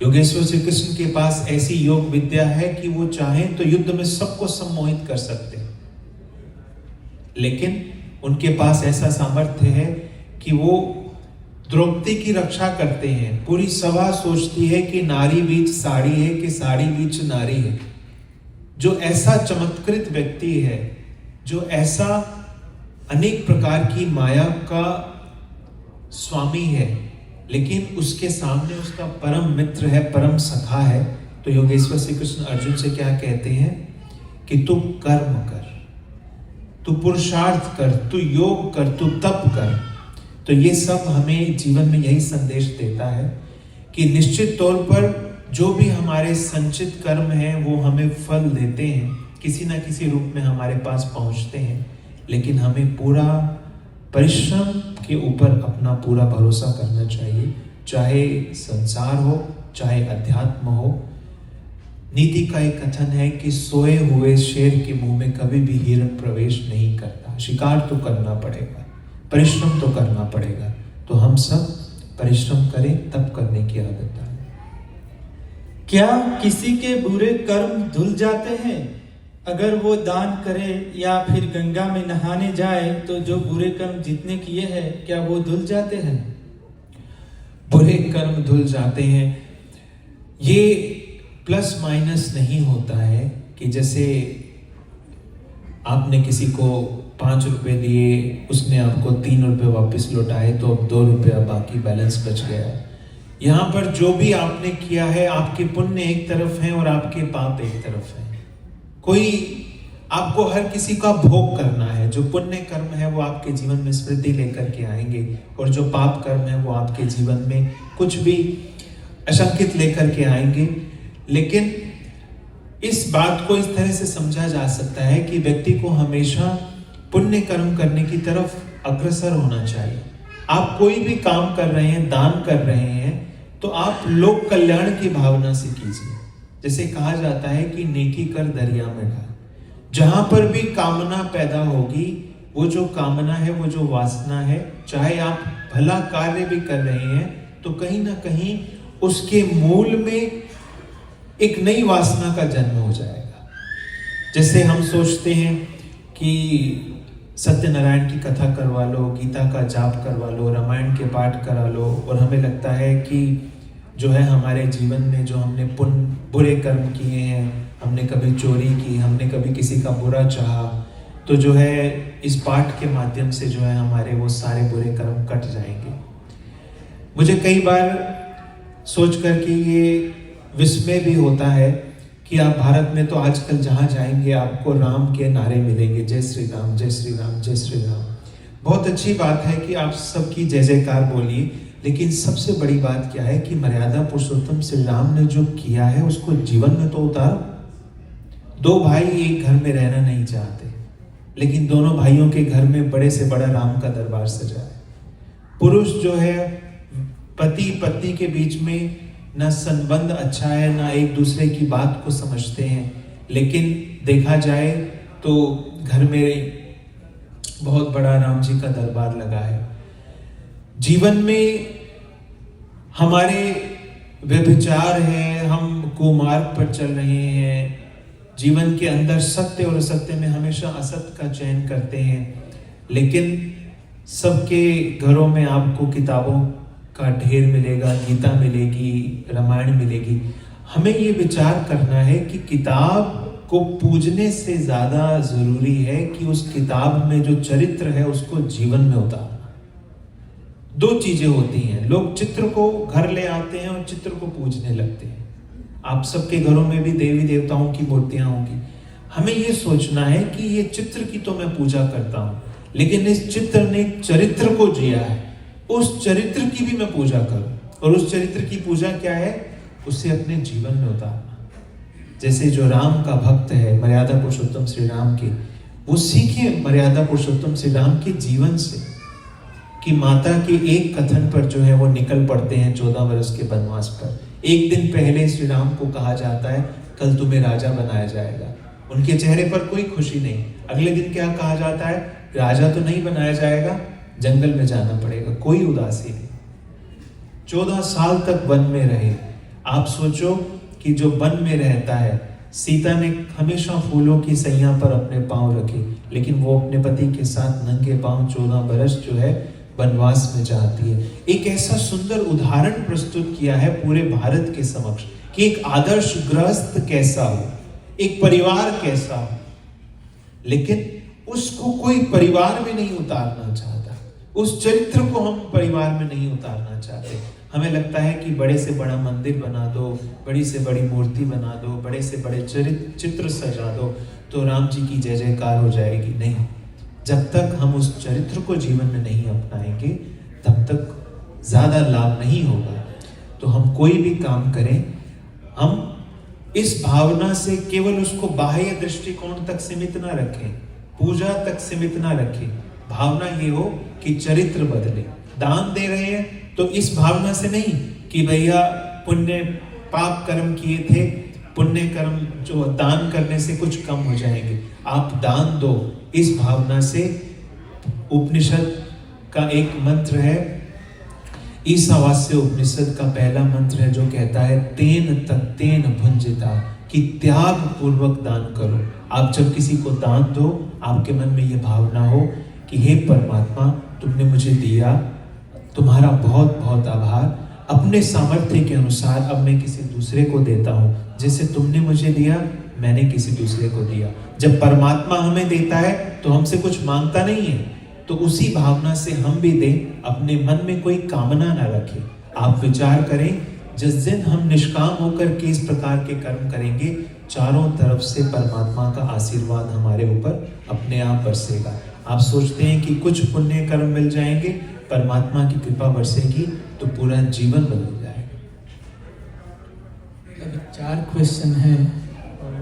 योगेश्वर श्री कृष्ण के पास ऐसी योग विद्या है कि वो चाहें तो युद्ध में सबको सम्मोहित कर सकते हैं, लेकिन उनके पास ऐसा सामर्थ्य है कि वो द्रौपदी की रक्षा करते हैं। पूरी सभा सोचती है कि नारी बीच साड़ी है कि साड़ी बीच नारी है। जो ऐसा चमत्कृत व्यक्ति है, जो ऐसा अनेक प्रकार की माया का स्वामी है, लेकिन उसके सामने उसका परम मित्र है, परम सखा है, तो योगेश्वर श्री कृष्ण अर्जुन से क्या कहते हैं कि तू कर्म कर, तू पुरुषार्थ कर, तू योग कर, तू तप कर। तो ये सब हमें जीवन में यही संदेश देता है कि निश्चित तौर पर जो भी हमारे संचित कर्म हैं वो हमें फल देते हैं, किसी ना किसी रूप में हमारे पास पहुंचते हैं, लेकिन हमें पूरा परिश्रम के ऊपर अपना पूरा भरोसा करना चाहिए, चाहे संसार हो, चाहे अध्यात्म हो। नीति का एक कथन है कि सोए हुए शेर के मुंह में कभी भी हिरण प्रवेश नहीं करता। शिकार तो करना पड़ेगा, परिश्रम तो करना पड़ेगा। तो हम सब परिश्रम करें, तप करने की आदत डालें।
क्या किसी के बुरे कर्म धुल जाते हैं? अगर वो दान करे या फिर गंगा में नहाने जाए तो जो बुरे कर्म जितने किए हैं क्या वो धुल जाते हैं?
बुरे कर्म धुल जाते हैं। ये प्लस माइनस नहीं होता है कि जैसे आपने किसी को 5 रुपए दिए, उसने आपको 3 रुपए वापस लौटाए, तो अब 2 रुपया बाकी बैलेंस बच गया। यहाँ पर जो भी आपने किया है, आपके पुण्य एक तरफ है और आपके पाप एक तरफ है। कोई आपको हर किसी का भोग करना है। जो पुण्य कर्म है वो आपके जीवन में स्मृति लेकर के आएंगे, और जो पाप कर्म है वो आपके जीवन में कुछ भी अशंकित लेकर के आएंगे। लेकिन इस बात को इस तरह से समझा जा सकता है कि व्यक्ति को हमेशा पुण्य कर्म करने की तरफ अग्रसर होना चाहिए। आप कोई भी काम कर रहे हैं, दान कर रहे हैं, तो आप लोक कल्याण की भावना से कीजिए। जैसे कहा जाता है कि नेकी कर दरिया में डाल। जहां पर भी कामना पैदा होगी, वो जो कामना है, वो जो वासना है, चाहे आप भला कार्य भी कर रहे हैं, तो कहीं ना कहीं उसके मूल में एक नई वासना का जन्म हो जाएगा। जैसे हम सोचते हैं कि सत्यनारायण की कथा करवा लो, गीता का जाप करवा लो, रामायण के पाठ करा लो, और हमें लगता है कि जो है हमारे जीवन में जो हमने बुरे कर्म किए हैं, हमने कभी चोरी की, हमने कभी किसी का बुरा चाहा, तो जो है इस पाठ के माध्यम से जो है हमारे वो सारे बुरे कर्म कट जाएंगे। मुझे कई बार सोच कर के ये विस्मय भी होता है कि आप भारत में तो आजकल जहाँ जाएंगे आपको राम के नारे मिलेंगे, जय श्री राम, जय श्री राम, जय श्री राम। बहुत अच्छी बात है कि आप सबकी जय जयकार बोलिए, लेकिन सबसे बड़ी बात क्या है कि मर्यादा पुरुषोत्तम श्री राम ने जो किया है उसको जीवन में तो उतारो। दो भाई एक घर में रहना नहीं चाहते, लेकिन दोनों भाइयों के घर में बड़े से बड़ा राम का दरबार सजा है। पुरुष जो है पति पत्नी के बीच में न संबंध अच्छा है, ना एक दूसरे की बात को समझते हैं, लेकिन देखा जाए तो घर में बहुत बड़ा राम जी का दरबार लगा है। जीवन में हमारे व्यभिचार है, हम कुमार्ग पर चल रहे हैं, जीवन के अंदर सत्य और असत्य में हमेशा असत्य का चयन करते हैं, लेकिन सबके घरों में आपको किताबों का ढेर मिलेगा, गीता मिलेगी, रामायण मिलेगी। हमें ये विचार करना है कि किताब को पूजने से ज्यादा जरूरी है कि उस किताब में जो चरित्र है उसको जीवन में उतारना। दो चीजें होती हैं, लोग चित्र को घर ले आते हैं और चित्र को पूजने लगते हैं। आप सबके घरों में भी देवी देवताओं की मूर्तियां होंगी। हमें ये सोचना है कि ये चित्र की तो मैं पूजा करता हूं, लेकिन इस चित्र ने चरित्र को जिया है, उस चरित्र की भी मैं पूजा करूं। और उस चरित्र की पूजा क्या है? उसे अपने जीवन में उतारना। जैसे जो राम का भक्त है, मर्यादा पुरुषोत्तम श्री राम के, वो सीखे मर्यादा पुरुषोत्तम श्री राम के जीवन से कि माता के एक कथन पर जो है वो निकल पड़ते हैं 14 वर्ष के वनवास पर। एक दिन पहले श्री राम को कहा जाता है कल तुम्हें राजा बनाया जाएगा। उनके चेहरे पर कोई खुशी नहीं। अगले दिन क्या कहा जाता है? राजा तो नहीं बनाया जाएगा, जंगल में जाना पड़ेगा। कोई उदासी नहीं। 14 साल तक वन में रहे। आप सोचो कि जो वन में रहता है, सीता ने हमेशा फूलों की सैया पर अपने पांव रखे, लेकिन वो अपने पति के साथ नंगे पांव 14 बरस जो है वनवास में जाती है। एक ऐसा सुंदर उदाहरण प्रस्तुत किया है पूरे भारत के समक्ष कि एक आदर्श गृहस्थ कैसा हो, एक परिवार कैसा हो, लेकिन उसको कोई परिवार में नहीं उतारना चाहता। उस चरित्र को हम परिवार में नहीं उतारना चाहते। हमें लगता है कि बड़े से बड़ा मंदिर बना दो, बड़ी से बड़ी मूर्ति बना दो, बड़े से बड़े चित्र सजा दो तो राम जी की जय जयकार हो जाएगी। नहीं, जब तक हम उस चरित्र को जीवन में नहीं अपनाएंगे तब तक ज्यादा लाभ नहीं होगा। तो हम कोई भी काम करें, हम इस भावना से केवल उसको बाह्य दृष्टिकोण तक सीमित ना रखें, पूजा तक सीमित ना रखें। भावना ये हो कि चरित्र बदले। दान दे रहे हैं तो इस भावना से नहीं कि भैया पुण्य पाप कर्म किए थे, पुण्य कर्म जो दान करने से कुछ कम हो जाएंगे, आप दान दो इस भावना से। उपनिषद का एक मंत्र है, ईशावास्य उपनिषद का पहला मंत्र है जो कहता है तेन तत्तेन भुंजिता, कि त्याग पूर्वक दान करो। आप जब किसी को दान दो, आपके मन में यह भावना हो कि हे परमात्मा, तुमने मुझे दिया, तुम्हारा बहुत बहुत आभार। अपने सामर्थ्य के अनुसार अब मैं किसी दूसरे को देता हूँ। जैसे तुमने मुझे दिया, मैंने किसी दूसरे को दिया। जब परमात्मा हमें देता है तो हमसे कुछ मांगता नहीं है, तो उसी भावना से हम भी दें। अपने मन में कोई कामना ना रखें। आप विचार करें, जिस दिन हम निष्काम होकर के इस प्रकार के कर्म करेंगे, चारों तरफ से परमात्मा का आशीर्वाद हमारे ऊपर अपने आप बरसेगा। आप सोचते हैं कि कुछ पुण्य कर्म मिल जाएंगे, परमात्मा की कृपा बरसेगी तो पूरा जीवन बदल जाएगा।
अभी 4 क्वेश्चन है और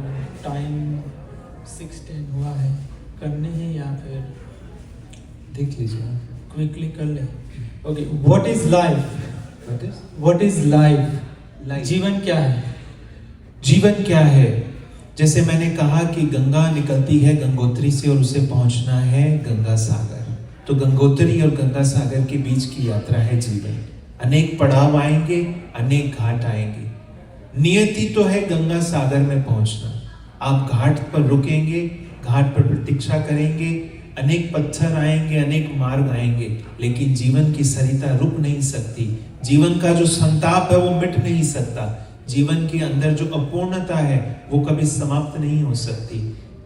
टाइम 6:10 हुआ है। करने हैं या फिर
देख लीजिए,
क्विकली कर ले। Okay, what is life? What is life? जीवन क्या है?
जीवन क्या है? जैसे मैंने कहा कि गंगा निकलती है गंगोत्री से और उसे पहुंचना है गंगा सागर। तो गंगोत्री और गंगा सागर के बीच की यात्रा है जीवन। अनेक पड़ाव आएंगे, अनेक घाट आएंगे। नियति तो है गंगा सागर में पहुंचना, आप घाट पर रुकेंगे, घाट पर प्रतीक्षा करेंगे, अनेक पत्थर आएंगे, अनेक मार्ग आएंगे, लेकिन जीवन की सरिता रुक नहीं सकती। जीवन का जो संताप है वो मिट नहीं सकता। जीवन के अंदर जो अपूर्णता है वो कभी समाप्त नहीं हो सकती।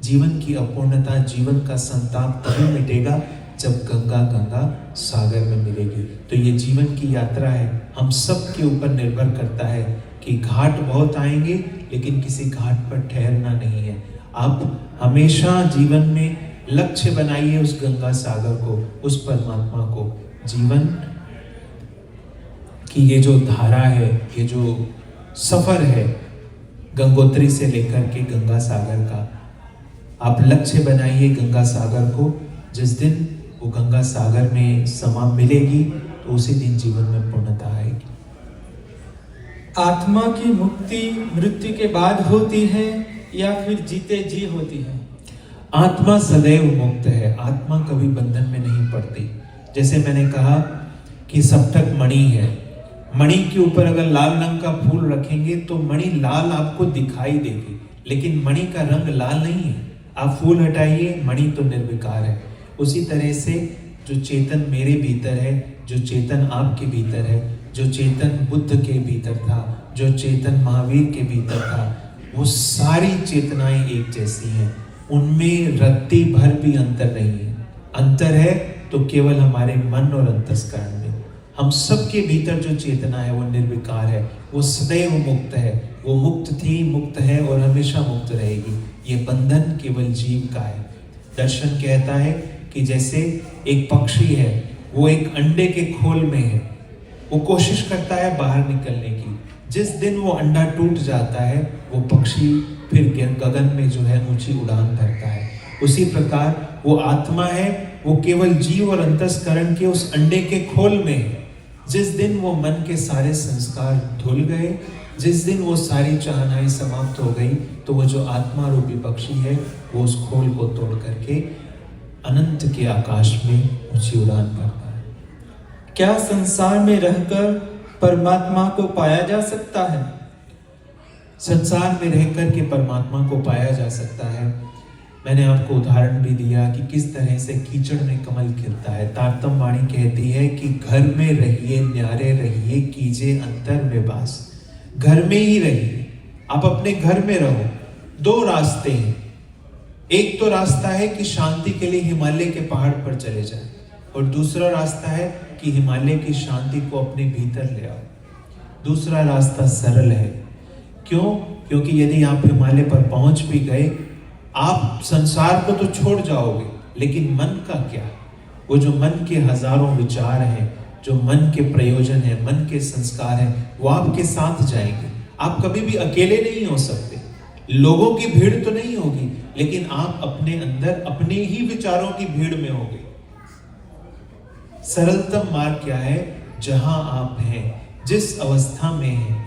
जीवन की अपूर्णता, जीवन का संताप तभी मिटेगा जब गंगा सागर में मिलेगी। तो ये जीवन की यात्रा है, हम सब के ऊपर निर्भर करता है कि घाट बहुत आएंगे, लेकिन किसी घाट पर ठहरना नहीं है। आप हमेशा जीवन में लक्ष्य बनाइए उस गंगा सागर को, उस परमात्मा को। जीवन की ये जो धारा है, ये जो सफर है गंगोत्री से लेकर के गंगा सागर का, आप लक्ष्य बनाइए गंगा सागर को। जिस दिन वो गंगा सागर में समा मिलेगी तो उसी दिन जीवन में पूर्णता आएगी।
आत्मा की मुक्ति मृत्यु के बाद होती है या फिर जीते जी होती है?
आत्मा सदैव मुक्त है, आत्मा कभी बंधन में नहीं पड़ती। जैसे मैंने कहा कि सप्तक मणि है, मणि के ऊपर अगर लाल रंग का फूल रखेंगे तो मणि लाल आपको दिखाई देगी, लेकिन मणि का रंग लाल नहीं है। आप फूल हटाइए, मणि तो निर्विकार है। उसी तरह से जो चेतन मेरे भीतर है, जो चेतन आपके भीतर है, जो चेतन बुद्ध के भीतर था, जो चेतन महावीर के भीतर था, वो सारी चेतनाएं एक जैसी हैं। उनमें रत्ती भर भी अंतर नहीं है। अंतर है तो केवल हमारे मन और अंतस्करण में। हम सबके भीतर जो चेतना है वो निर्विकार है, वो सदैव मुक्त है। वो मुक्त थी, मुक्त है और हमेशा मुक्त रहेगी। ये बंधन केवल जीव का है। दर्शन कहता है कि जैसे एक पक्षी है, वो एक अंडे के खोल में है, वो कोशिश करता है बाहर निकलने की। जिस दिन वो अंडा टूट जाता है, वो पक्षी फिर गगन में जो है ऊंची उड़ान भरता है। उसी प्रकार वो आत्मा है, वो केवल जीव और अंतस्करण के उस अंडे के खोल में है। जिस दिन वो मन के सारे संस्कार धुल गए, जिस दिन वो सारी चाहनाएं समाप्त हो गई, तो वो जो आत्मा रूपी पक्षी है वो उस खोल को तोड़ करके अनंत के आकाश में ऊंची उड़ान भरता है।
क्या संसार में रहकर परमात्मा को पाया जा सकता है?
संसार में रहकर के परमात्मा को पाया जा सकता है। मैंने आपको उदाहरण भी दिया कि किस तरह से कीचड़ में कमल खिलता है। तारतम वाणी कहती है कि घर में रहिए, न्यारे रहिए, कीजिए अंतर में वास। घर में ही रहिए, आप अपने घर में रहो। दो रास्ते हैं। एक तो रास्ता है कि शांति के लिए हिमालय के पहाड़ पर चले जाएं, और दूसरा रास्ता है कि हिमालय की शांति को अपने भीतर ले आओ। दूसरा रास्ता सरल है। क्यों? क्योंकि यदि आप हिमालय पर पहुंच भी गए, आप संसार को तो छोड़ जाओगे, लेकिन मन का क्या? वो जो मन के हजारों विचार हैं, जो मन के प्रयोजन है, मन के संस्कार हैं, वो आपके साथ जाएंगे। आप कभी भी अकेले नहीं हो सकते। लोगों की भीड़ तो नहीं होगी, लेकिन आप अपने अंदर अपने ही विचारों की भीड़ में होगे। सरलतम मार्ग क्या है? जहां आप हैं, जिस अवस्था में हैं,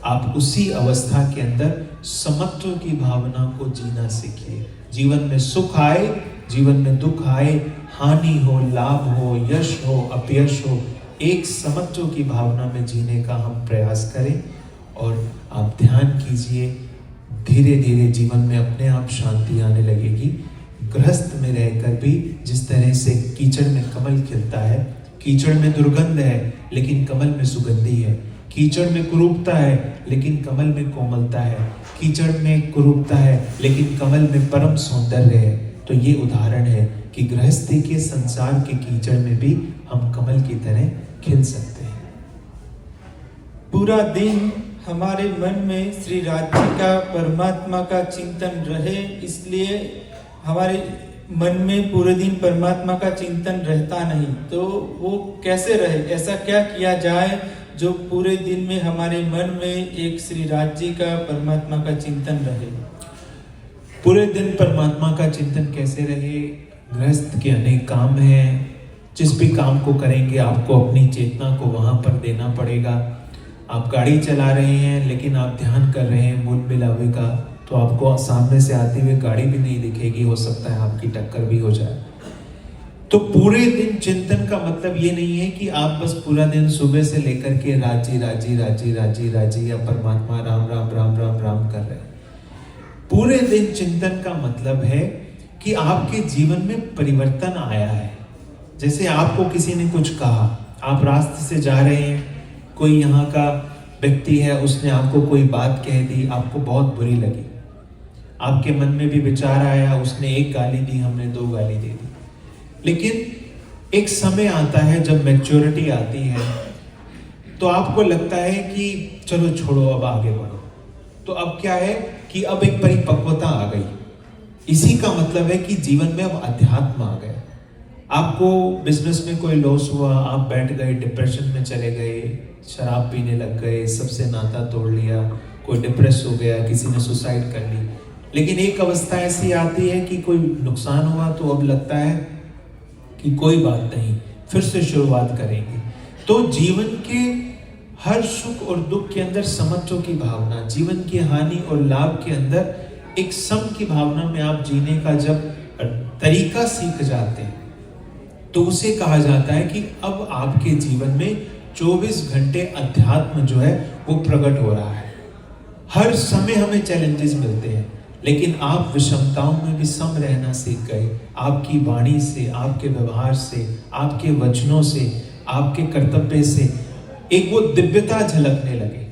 आप उसी अवस्था के अंदर समत्व की भावना को जीना सीखिए। जीवन में सुख आए, जीवन में दुख आए, हानि हो, लाभ हो, यश हो, अपयश हो, एक समत्व की भावना में जीने का हम प्रयास करें। और आप ध्यान कीजिए, धीरे धीरे जीवन में अपने आप शांति आने लगेगी। गृहस्थ में रहकर भी जिस तरह से कीचड़ में कमल खिलता है, कीचड़ में दुर्गंध है लेकिन कमल में सुगंधी है। कीचड़ में कुरूपता है लेकिन कमल में कोमलता है। कीचड़ में कुरूपता है लेकिन कमल में परम सौंदर्य है। तो ये उदाहरण है कि गृहस्थी के संसार के कीचड़ में भी हम कमल की तरह खिल सकते हैं।
पूरा दिन हमारे मन में श्री राज्य का, परमात्मा का चिंतन रहे, इसलिए हमारे मन में पूरे दिन परमात्मा का चिंतन रहता नहीं, तो वो कैसे रहे? ऐसा क्या किया जाए जो पूरे दिन में हमारे मन में एक श्री राज्य का, परमात्मा का चिंतन रहे?
पूरे दिन परमात्मा का चिंतन कैसे रहे? गृहस्थ के अनेक काम हैं। जिस भी काम को करेंगे आपको अपनी चेतना को वहां पर देना पड़ेगा। आप गाड़ी चला रहे हैं लेकिन आप ध्यान कर रहे हैं मूल मिलावे का, तो आपको सामने से आती हुई गाड़ी भी नहीं दिखेगी, हो सकता है आपकी टक्कर भी हो जाए। तो पूरे दिन चिंतन का मतलब ये नहीं है कि आप बस पूरा दिन सुबह से लेकर के राजी राजी राजी राजी राजी या परमात्मा राम राम राम राम राम कर रहे हैं। पूरे दिन चिंतन का मतलब है कि आपके जीवन में परिवर्तन आया है। जैसे आपको किसी ने कुछ कहा, आप रास्ते से जा रहे हैं, कोई यहाँ का व्यक्ति है, उसने आपको कोई बात कह दी, आपको बहुत बुरी लगी, आपके मन में भी विचार आया, उसने एक गाली दी, हमने 2 गाली दे दी। लेकिन एक समय आता है जब मैच्योरिटी आती है, तो आपको लगता है कि चलो छोड़ो, अब आगे बढ़ो। तो अब क्या है कि अब एक परिपक्वता आ गई। इसी का मतलब है कि जीवन में अब अध्यात्म आ गया। आपको बिजनेस में कोई लॉस हुआ, आप बैठ गए, डिप्रेशन में चले गए, शराब पीने लग गए, सबसे नाता तोड़ लिया, कोई डिप्रेस हो गया, किसी ने सुसाइड कर ली। लेकिन एक अवस्था ऐसी आती है कि कोई नुकसान हुआ तो अब लगता है कि कोई बात नहीं, फिर से शुरुआत करेंगे। तो जीवन के हर सुख और दुख के अंदर समत्व की भावना, जीवन की हानि और लाभ के अंदर एक सम की भावना में आप जीने का जब तरीका सीख जाते हैं, तो उसे कहा जाता है कि अब आपके जीवन में 24 घंटे अध्यात्म जो है वो प्रकट हो रहा है। हर समय हमें चैलेंजेस मिलते हैं, लेकिन आप विषमताओं में भी सम रहना सीख गए। आपकी वाणी से, आपके व्यवहार से, आपके वचनों से, आपके कर्तव्य से एक वो दिव्यता झलकने लगे।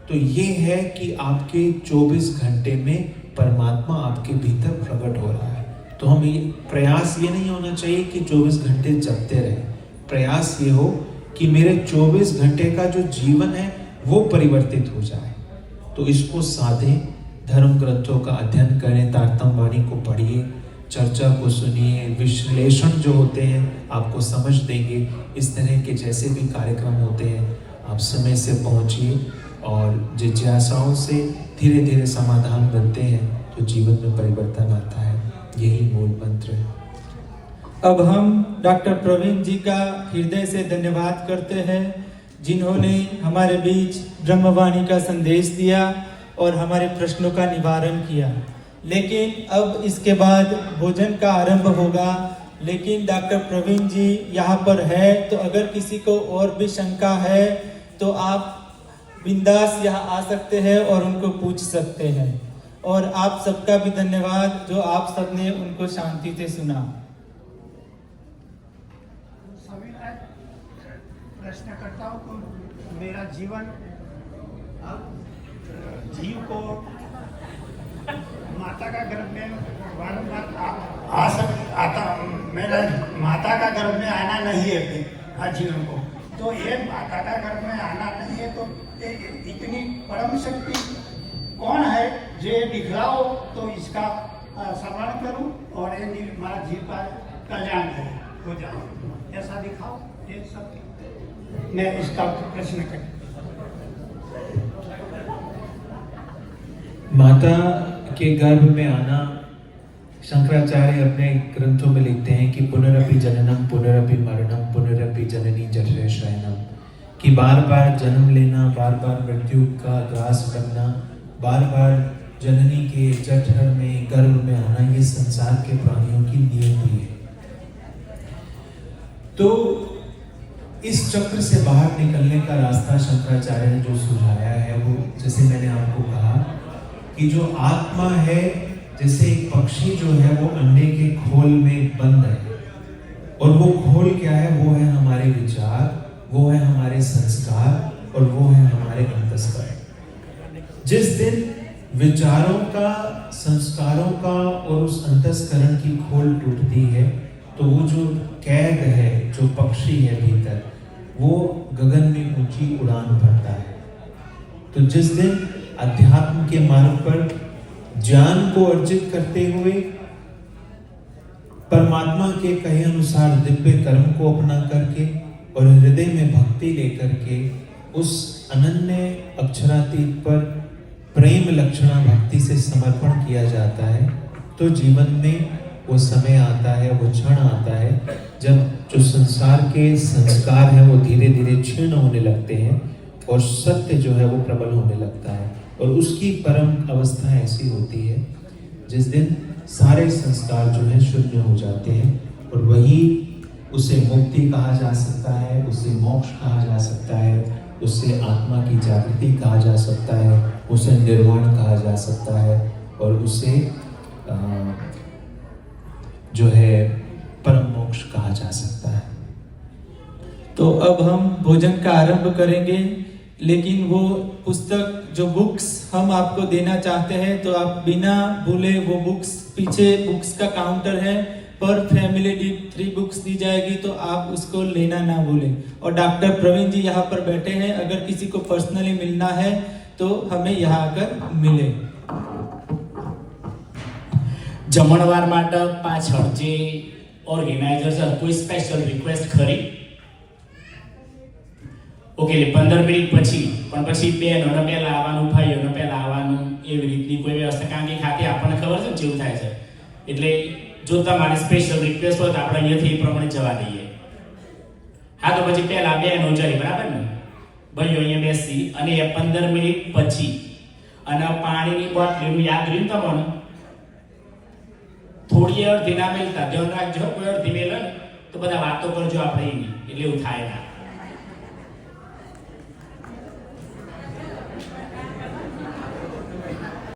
तो ये है कि आपके 24 घंटे में परमात्मा आपके भीतर प्रकट हो रहा है। तो हम ये प्रयास ये नहीं होना चाहिए कि 24 घंटे जपते रहे। प्रयास ये हो कि मेरे 24 घंटे का जो जीवन है वो परिवर्तित हो जाए। तो इसको साधें, धर्म ग्रंथों का अध्ययन करें, तारतम्य वाणी को पढ़िए, चर्चा को सुनिए, विश्लेषण जो होते हैं आपको समझ देंगे। इस तरह के जैसे भी कार्यक्रम होते हैं आप समय से पहुंचिए और जिज्ञासाओं से धीरे धीरे समाधान बनते हैं तो जीवन में परिवर्तन आता है। यही मूल मंत्र है।
अब हम डॉक्टर प्रवीण जी का हृदय से धन्यवाद करते हैं, जिन्होंने हमारे बीच ब्रह्मवाणी का संदेश दिया और हमारे प्रश्नों का निवारण किया। लेकिन अब इसके बाद भोजन का आरंभ होगा, लेकिन डॉक्टर प्रवीण जी यहाँ पर है, तो अगर किसी को और भी शंका है तो आप बिंदास यहाँ आ सकते हैं और उनको पूछ सकते हैं। और आप सबका भी धन्यवाद जो आप सबने उनको शांति से सुना।
सभी प्रश्न करता हूँ तो मेरा जीवन जीव को माता का गर्भ में बारंबार आता, मेरा माता का गर्भ में आना नहीं है हर जीवन को। तो ये माता का गर्भ में आना नहीं है, तो इतनी परम शक्ति कौन है जो दिखलाओ तो इसका श्रवण करूं और ये हमारा जीव का कल्याण हो जाए, ऐसा दिखाओ। ये सब मैं इसका प्रश्न कर।
माता के गर्भ में आना, शंकराचार्य अपने ग्रंथों में लिखते हैं कि पुनरपि जननम पुनरपि मरणम पुनरपि जननी जठरे शयनम, कि बार बार जन्म लेना, बार बार मृत्यु का ग्रास करना, बार बार जननी के जठर में, गर्भ में आना, ये संसार के प्राणियों की नियति है। तो इस चक्र से बाहर निकलने का रास्ता शंकराचार्य ने जो सुझाया है वो, जैसे मैंने आपको कहा कि जो आत्मा है, जैसे एक पक्षी जो है वो अंडे के खोल में बंद है, और वो खोल क्या है? वो है हमारे विचार, वो है हमारे संस्कार और वो है हमारे अंतस्करण। जिस दिन विचारों का, संस्कारों का और उस अंतस्करण की खोल टूटती है तो वो जो कैद है, जो पक्षी है भीतर, वो गगन में ऊंची उड़ान भरता है। तो जिस दिन अध्यात्म के मार्ग पर ज्ञान को अर्जित करते हुए परमात्मा के कहे अनुसार दिव्य कर्म को अपना करके और हृदय में भक्ति लेकर के उस अनन्य अक्षरातीत पर प्रेम लक्षणा भक्ति से समर्पण किया जाता है, तो जीवन में वो समय आता है, वो क्षण आता है जब जो संसार के संस्कार हैं वो धीरे धीरे क्षीण होने लगते हैं और सत्य जो है वो प्रबल होने लगता है। और उसकी परम अवस्था ऐसी होती है जिस दिन सारे संस्कार जो है शून्य हो जाते हैं, और वही उसे मुक्ति कहा जा सकता है, उसे मोक्ष कहा जा सकता है, उसे आत्मा की जागृति कहा जा सकता है, उसे निर्वाण कहा जा सकता है। और उसे जो है परम मोक्ष कहा जा सकता है।
तो अब हम भोजन का आरंभ करेंगे, लेकिन वो पुस्तक जो बुक्स हम आपको देना चाहते हैं तो आप बिना भूले वो बुक्स, पीछे बुक्स का काउंटर है, पर फैमिली दी 3 बुक्स दी जाएगी, तो आप उसको लेना ना भूलें। और डॉक्टर प्रवीण जी यहाँ पर बैठे हैं, अगर किसी को पर्सनली मिलना है तो हमें यहाँ आकर मिले।
જમણવાર માટે પાછળ જે ઓર્ગેનાઇઝર છે કોઈ સ્પેશિયલ રિક્વેસ્ટ ખરી? ઓકે, એટલે 15 મિનિટ પછી, પણ પછી બહેનોને પહેલા આવવાનું, ભાઈઓને પહેલા આવવાનું, એવી રીતની કોઈ વ્યવસ્થા? કારણ કે ખાતે આપણને ખબર છે ને જેવું થાય છે, એટલે જો તમારી સ્પેશિયલ રિક્વેસ્ટ હોય તો આપણે અહીંયાથી એ પ્રમાણે જવા દઈએ. હા, તો પછી પહેલા બહેનો જાય, બરાબર ને? ભાઈઓ અહીંયા બેસી અને 15 મિનિટ પછી, અને પાણીની બોટલીનું યાદ રહ્યું તમને? થોડી અડધી ના મેલતા ધ્યાન રાખજો, કોઈ અડધી મેલે તો બધા વાતો કરજો આપણે એની, એટલે એવું થાય ના.